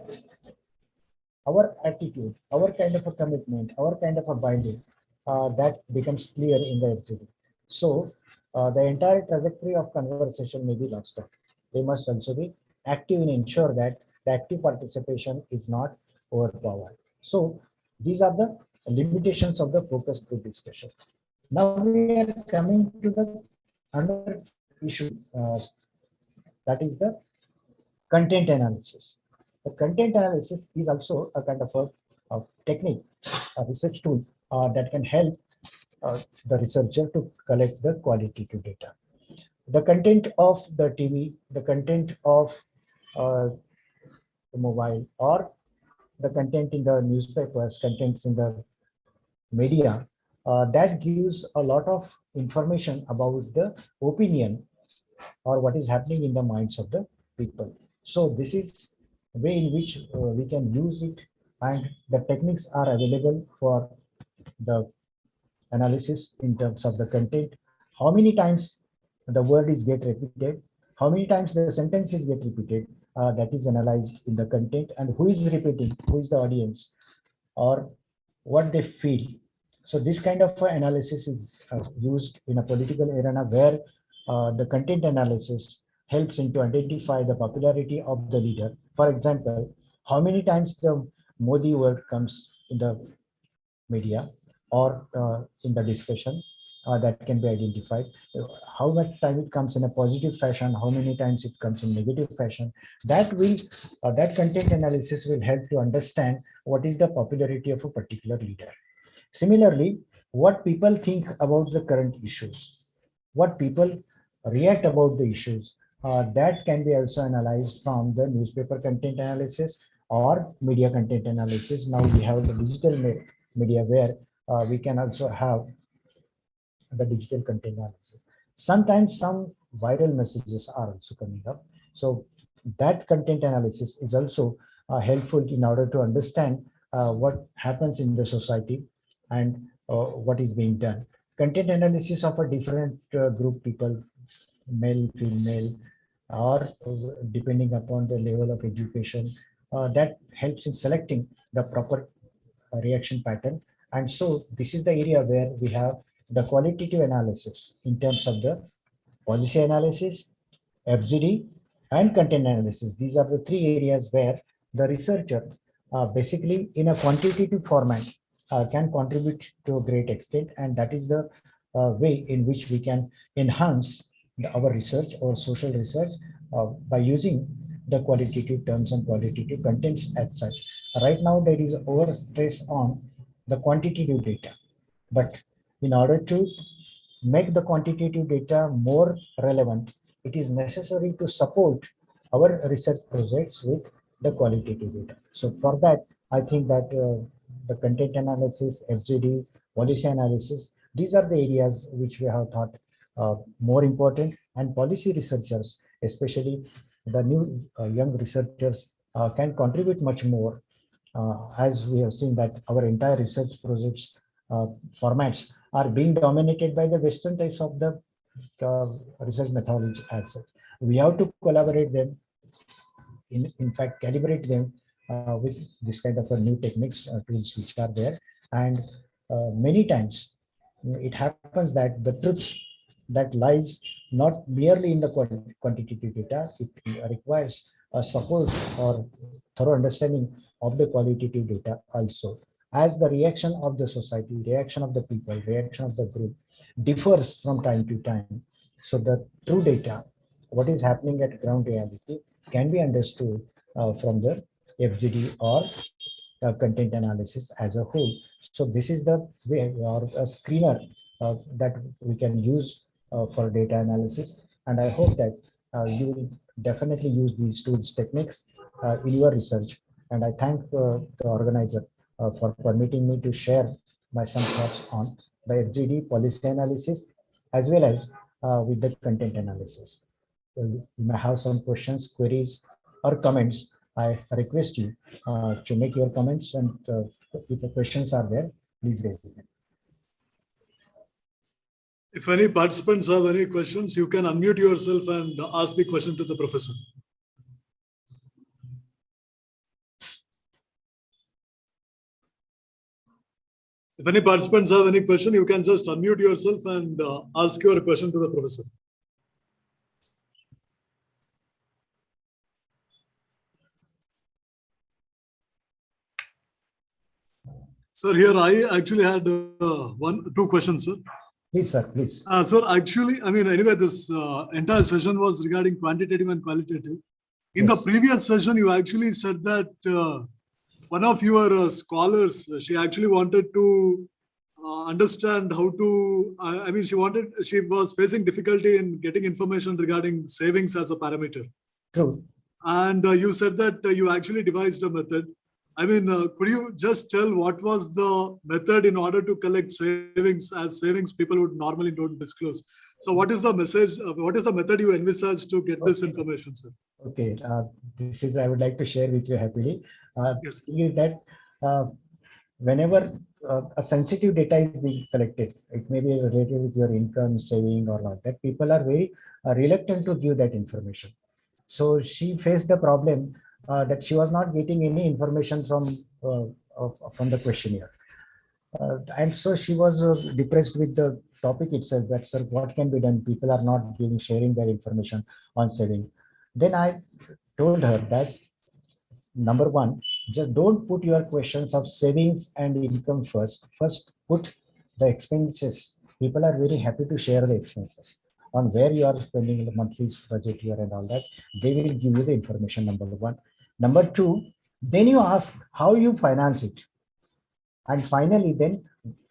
our attitude, our kind of a commitment, our kind of a binding, that becomes clear in the FGD. So the entire trajectory of conversation may be lost out. They must also be active in ensure that the active participation is not overpowered. So these are the limitations of the focus group discussion. Now we are coming to the another issue, that is the content analysis. The content analysis is also a kind of a technique, a research tool that can help the researcher to collect the qualitative data. The content of the TV, the content of the mobile, or the content in the newspapers, contents in the media, that gives a lot of information about the opinion or what is happening in the minds of the people. So this is a way in which we can use it, and the techniques are available for the analysis in terms of the content. How many times the word is get repeated, how many times the sentences get repeated, that is analyzed in the content, and who is repeating, who is the audience, or what they feel. So this kind of analysis is used in a political arena where the content analysis helps in to identify the popularity of the leader. For example, how many times the Modi word comes in the media or in the discussion, that can be identified. How much time it comes in a positive fashion, how many times it comes in negative fashion. That will that content analysis will help to understand what is the popularity of a particular leader. Similarly, what people think about the current issues, what people react about the issues, that can be also analyzed from the newspaper content analysis or media content analysis. Now we have the digital media where we can also have the digital content analysis. Sometimes some viral messages are also coming up. So that content analysis is also helpful in order to understand what happens in the society and what is being done. Content analysis of a different group people, male, female, or depending upon the level of education, that helps in selecting the proper reaction pattern. And so this is the area where we have the qualitative analysis in terms of the policy analysis, FGD, and content analysis. These are the three areas where the researcher basically in a quantitative format can contribute to a great extent, and that is the way in which we can enhance our research or social research by using the qualitative terms and qualitative contents as such. Right now, there is over stress on the quantitative data, but in order to make the quantitative data more relevant, it is necessary to support our research projects with the qualitative data. So for that, I think that the content analysis, FGD, policy analysis, these are the areas which we have thought more important, and policy researchers, especially the new young researchers, can contribute much more, as we have seen that our entire research projects formats are being dominated by the Western types of the research methodology as such. We have to collaborate them, in fact, calibrate them with this kind of a new techniques, tools which are there. And many times it happens that the truth that lies not merely in the quantitative data, it requires a support or thorough understanding of the qualitative data also. As the reaction of the society, reaction of the people, reaction of the group differs from time to time. So the true data, what is happening at ground reality, can be understood from the FGD or content analysis as a whole. So this is the way or a screener that we can use for data analysis. And I hope that you will definitely use these tools, techniques in your research. And I thank the organizer for permitting me to share my some thoughts on the FGD policy analysis as well as with the content analysis. You may have some questions, queries, or comments. I request you to make your comments, and if the questions are there, please raise them.
If any participants have any questions, you can unmute yourself and ask the question to the professor. If any participants have any question, you can just unmute yourself and ask your question to the professor. Sir, here I actually had two questions, sir.
Please, sir, please.
Sir, actually, I mean, anyway, this entire session was regarding quantitative and qualitative. In the previous session, you actually said that one of your scholars, she actually wanted to understand how to, I mean, she was facing difficulty in getting information regarding savings as a parameter.
True.
And you said that you actually devised a method. I mean, could you just tell what was the method in order to collect savings, as savings people would normally don't disclose? So what is the message, what is the method you envisage to get this information, sir?
Okay, this is, I would like to share with you happily.
Yes.
That whenever a sensitive data is being collected, it may be related with your income, saving or not, that people are very reluctant to give that information. So she faced the problem that she was not getting any information from the questionnaire. And so she was depressed with the topic itself, that, sir, what can be done? People are not sharing their information on saving. Then I told her that, number one, just don't put your questions of savings and income first. First, put the expenses. People are very happy to share the expenses on where you are spending the monthly budget here and all that. They will give you the information, number one. Number two, then you ask how you finance it. And finally, then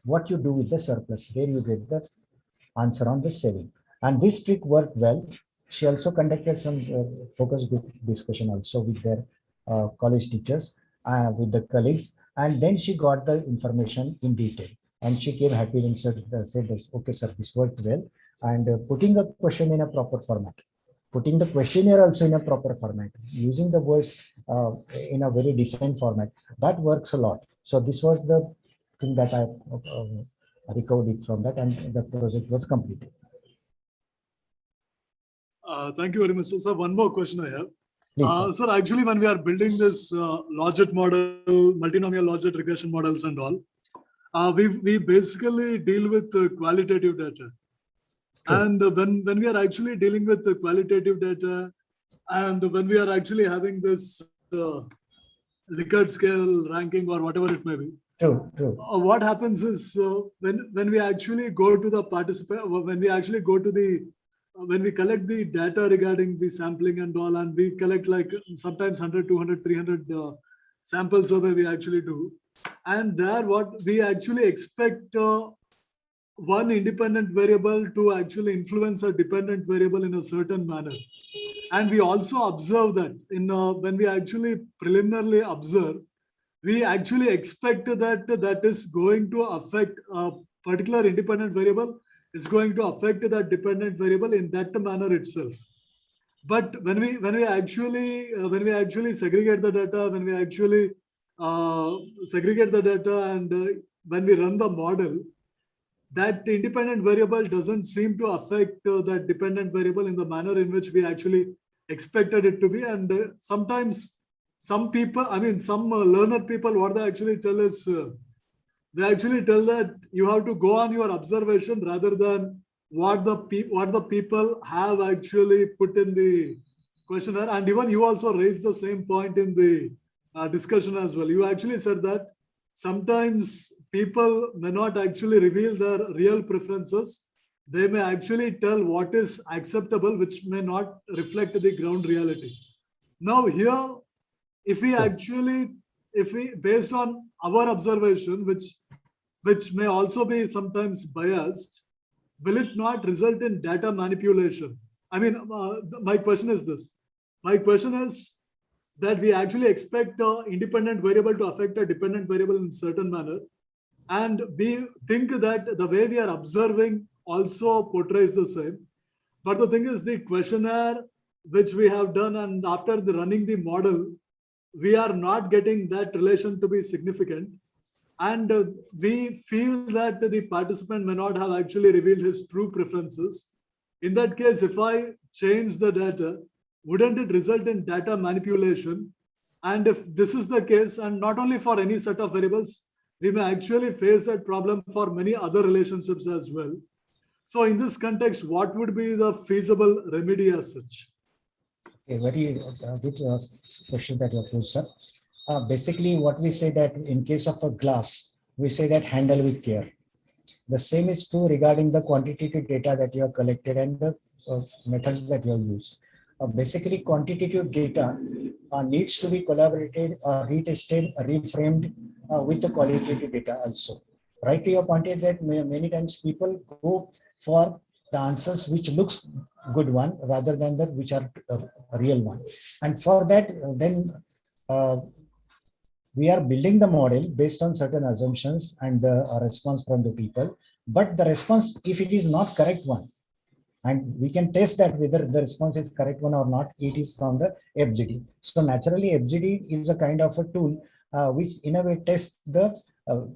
what you do with the surplus, there you get the answer on the saving. And this trick worked well. She also conducted some focus group discussion also with their college teachers, with the colleagues, and then she got the information in detail. And she came happy and said, okay, sir, this worked well. And putting a question in a proper format, putting the questionnaire also in a proper format, using the words in a very decent format, that works a lot. So this was the thing that I recovered from that, and the project was completed.
Thank you very much, sir. One more question I have. Please, sir, actually, when we are building this logit model, multinomial logit regression models and all, we basically deal with qualitative data. Sure. And when we are actually dealing with the qualitative data, and when we are actually having this Likert scale ranking or whatever it may be,
true.
What happens is when we actually go to the participant, when we actually go to the when we collect the data regarding the sampling and all, and we collect like sometimes 100, 200, 300 sample survey we actually do. And there what we actually expect one independent variable to actually influence a dependent variable in a certain manner. And we also observe that in when we actually preliminarily observe, we actually expect that that is going to affect a particular independent variable is going to affect that dependent variable in that manner itself. But when we actually segregate the data, when we actually segregate the data, and when we run the model, that independent variable doesn't seem to affect that dependent variable in the manner in which we actually expected it to be. And sometimes some people, I mean, some learner people, what they actually tell is, they actually tell that you have to go on your observation rather than what the people have actually put in the questionnaire. And even you also raised the same point in the discussion as well. You actually said that sometimes people may not actually reveal their real preferences. They may actually tell what is acceptable, which may not reflect the ground reality. Now here, if we actually, based on our observation, which may also be sometimes biased, will it not result in data manipulation? I mean, my question is this. My question is that we actually expect an independent variable to affect a dependent variable in certain manner. And we think that the way we are observing also portrays the same. But the thing is, the questionnaire which we have done, and after running the model, we are not getting that relation to be significant. And we feel that the participant may not have actually revealed his true preferences. In that case, if I change the data, wouldn't it result in data manipulation? And if this is the case, and not only for any set of variables, we may actually face that problem for many other relationships as well. So in this context, what would be the feasible remedy as such?
A very good question that you have posed, sir. Basically, what we say that in case of a glass, we say that handle with care. The same is true regarding the quantitative data that you have collected and the methods that you have used. Basically, quantitative data needs to be collaborated, retested, reframed with the qualitative data also. Right to your point is that many times people go for the answers which looks good one rather than the which are a real one. And for that, then we are building the model based on certain assumptions and the response from the people. But the response, if it is not correct one, and we can test that whether the response is correct one or not, it is from the FGD. So naturally, FGD is a kind of a tool which in a way tests the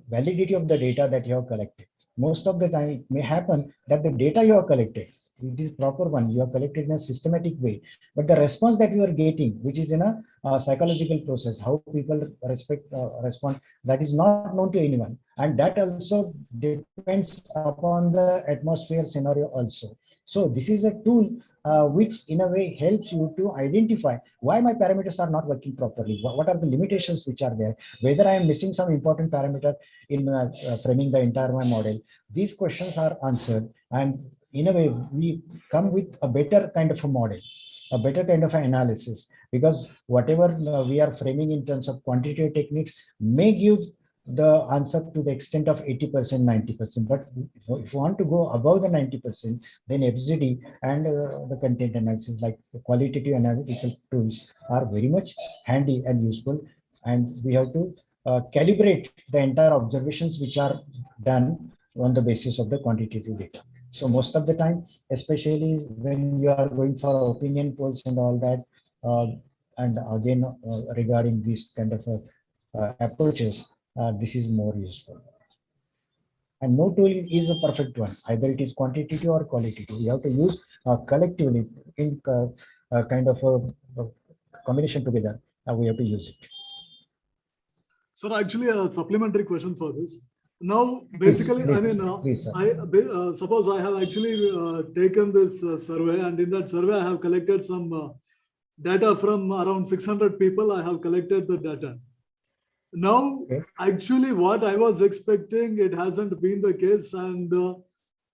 validity of the data that you have collected. Most of the time, it may happen that the data you have collected, it is proper one, you have collected in a systematic way, but the response that you are getting, which is in a psychological process, how people respond, that is not known to anyone. And that also depends upon the atmosphere scenario also. So this is a tool which in a way helps you to identify why my parameters are not working properly. What are the limitations which are there? Whether I am missing some important parameter in framing the entire my model. These questions are answered, and in a way we come with a better kind of a model, a better kind of an analysis, because whatever we are framing in terms of quantitative techniques may give the answer to the extent of 80%, 90%. But if you want to go above the 90%, then FGD and the content analysis, like the qualitative analytical tools, are very much handy and useful. And we have to calibrate the entire observations which are done on the basis of the quantitative data. So most of the time, especially when you are going for opinion polls and all that, and again regarding these kind of approaches, this is more useful. And no tool is a perfect one. Either it is quantitative or qualitative. You have to use collectively in kind of a combination together. We have to use it.
So actually, a supplementary question for this. Now, basically,
please,
I mean, suppose I have actually taken this survey, and in that survey, I have collected some data from around 600 people. I have collected the data. Now, actually, what I was expecting, it hasn't been the case, and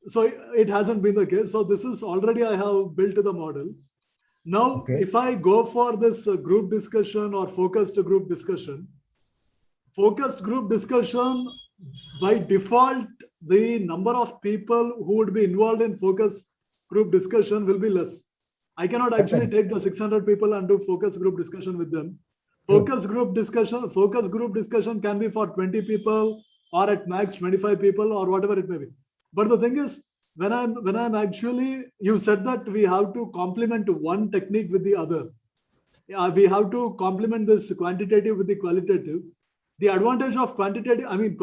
so it hasn't been the case. So this is already I have built the model. Now, if I go for this group discussion or focused group discussion, by default, the number of people who would be involved in focus group discussion will be less. I cannot actually take the 600 people and do focus group discussion with them. Focus group discussion can be for 20 people or at max 25 people or whatever it may be. But the thing is, when I'm actually, you said that we have to complement one technique with the other. We have to complement this quantitative with the qualitative. The advantage of quantitative, I mean,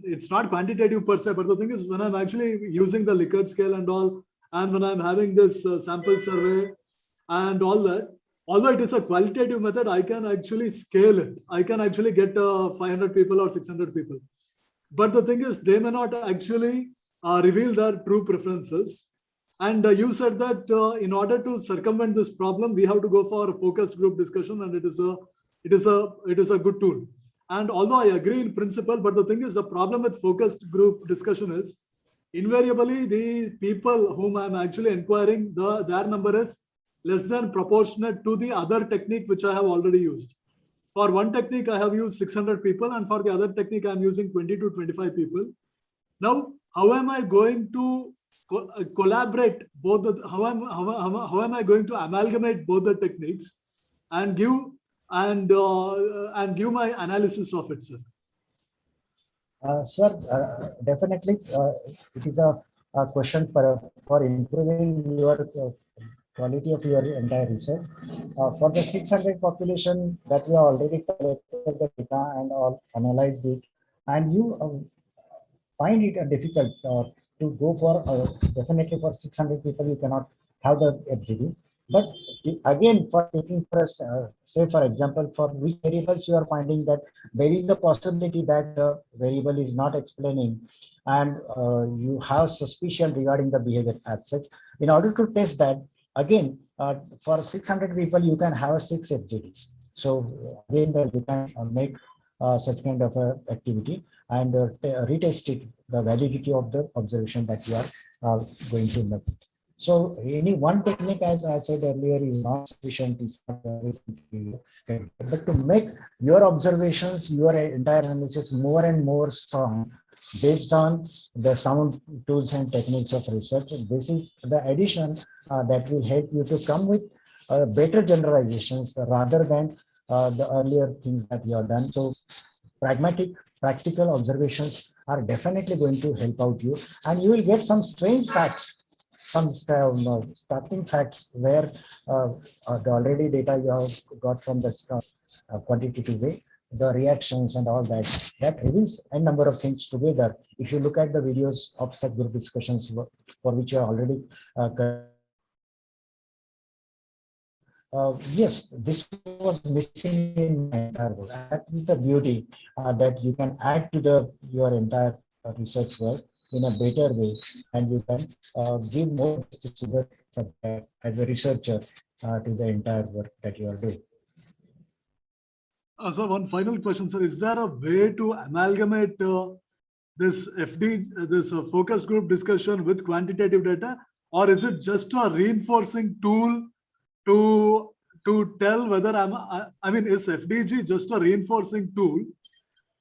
it's not quantitative per se, but the thing is, when I'm actually using the Likert scale and all, and when I'm having this sample survey and all that, although it is a qualitative method, I can actually scale it. I can actually get 500 people or 600 people. But the thing is, they may not actually reveal their true preferences. And you said that in order to circumvent this problem, we have to go for a focused group discussion, and it is a good tool. And although I agree in principle, but the thing is, the problem with focused group discussion is invariably the people whom I'm actually inquiring, their number is less than proportionate to the other technique which I have already used. For one technique, I have used 600 people, and for the other technique, I'm using 20 to 25 people. Now, how am I going to collaborate both the, how am I going to amalgamate both the techniques and give my analysis of it, sir?
Sir, definitely, it is a question for improving your quality of your entire research. For the 600 population that we have already collected the data and all analyzed it, and you find it difficult to go for definitely for 600 people you cannot have the FGD. But again, for taking for say for example, for which variables you are finding that there is a possibility that the variable is not explaining, and you have suspicion regarding the behavior as such. In order to test that, again, for 600 people you can have 6 FGDs. So again, you can make such kind of activity and retest it, the validity of the observation that you are going to make. So any one technique, as I said earlier, is not sufficient. It's not but to make your observations, your entire analysis more and more strong based on the sound tools and techniques of research. This is the addition that will help you to come with better generalizations rather than the earlier things that you have done. So pragmatic, practical observations are definitely going to help out you, and you will get some strange facts, some starting facts where the already data you have got from the quantitative way, the reactions and all that, that reveals a number of things together. If you look at the videos of subgroup discussions for which you are already yes, this was missing in my entire work. That is the beauty that you can add to your entire research work in a better way, and you can give more justice to the subject as a researcher to the entire work that you are doing.
So one final question, sir. Is there a way to amalgamate this focus group discussion with quantitative data, or is it just a reinforcing tool to tell whether I mean, is FDG just a reinforcing tool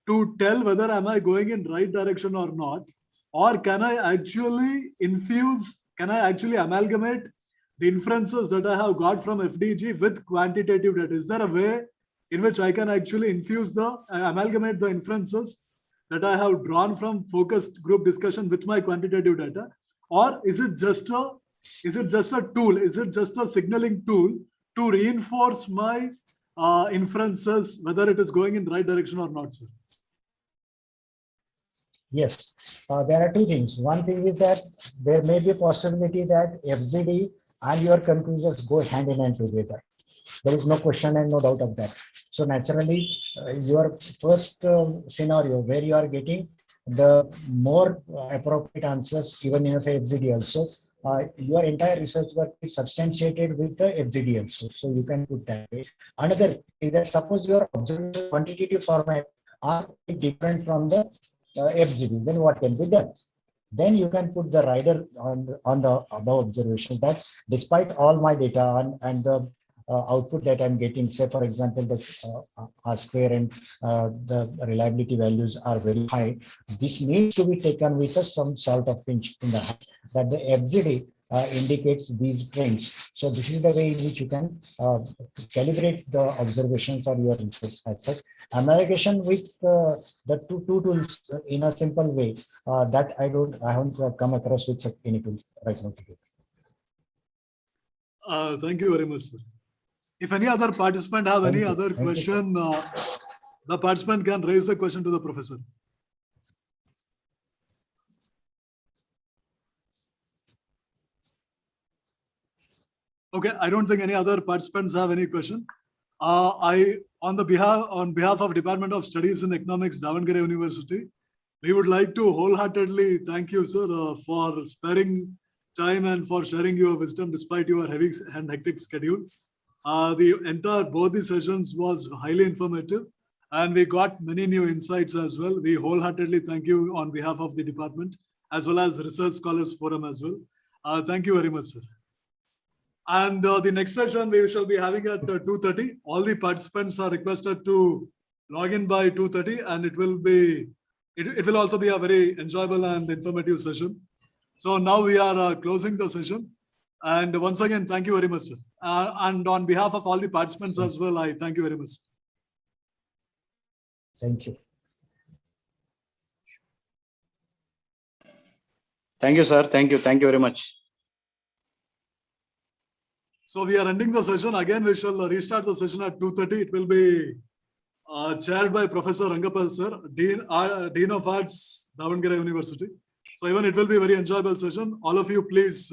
to tell whether am I going in right direction or not? Or can I actually amalgamate the inferences that I have got from FDG with quantitative data? Is there a way in which I can actually amalgamate the inferences that I have drawn from focused group discussion with my quantitative data? Or is it just a tool? Is it just a signaling tool to reinforce my inferences, whether it is going in the right direction or not, sir?
Yes, there are two things. One thing is that there may be a possibility that FGD and your conclusions go hand in hand together. There is no question and no doubt of that. So naturally, your first scenario where you are getting the more appropriate answers, even in FGD also, your entire research work is substantiated with the FGD also. So you can put that way. Another is that suppose your observation quantitative format are different from the FGD, then what can be done? Then you can put the rider on the above observations that despite all my data and the output that I'm getting, say for example, the R square and the reliability values are very high. This needs to be taken with some salt of pinch in the hat that the FGD indicates these trends. So this is the way in which you can calibrate the observations or your research as such. Amalgamation with the two tools in a simple way that I haven't come across with any tools right now.
Thank you very much, sir. If any other participant have any other question, the participant can raise the question to the professor. Okay, I don't think any other participants have any question. On behalf of Department of Studies in Economics, Davangere University, we would like to wholeheartedly thank you, sir, for sparing time and for sharing your wisdom despite your heavy and hectic schedule. Both the sessions was highly informative, and we got many new insights as well. We wholeheartedly thank you on behalf of the department as well as Research Scholars Forum as well. Thank you very much, sir. And the next session we shall be having at 2:30. All the participants are requested to log in by 2:30, and it will also be a very enjoyable and informative session. So now we are closing the session. And once again, thank you very much, sir. And on behalf of all the participants as well, I thank you very much.
Thank you.
Thank you, sir. Thank you. Thank you very much.
So we are ending the session. Again, we shall restart the session at 2:30. It will be chaired by Professor Rangapal, sir, Dean of Arts, Davangere University. So even it will be a very enjoyable session. All of you, please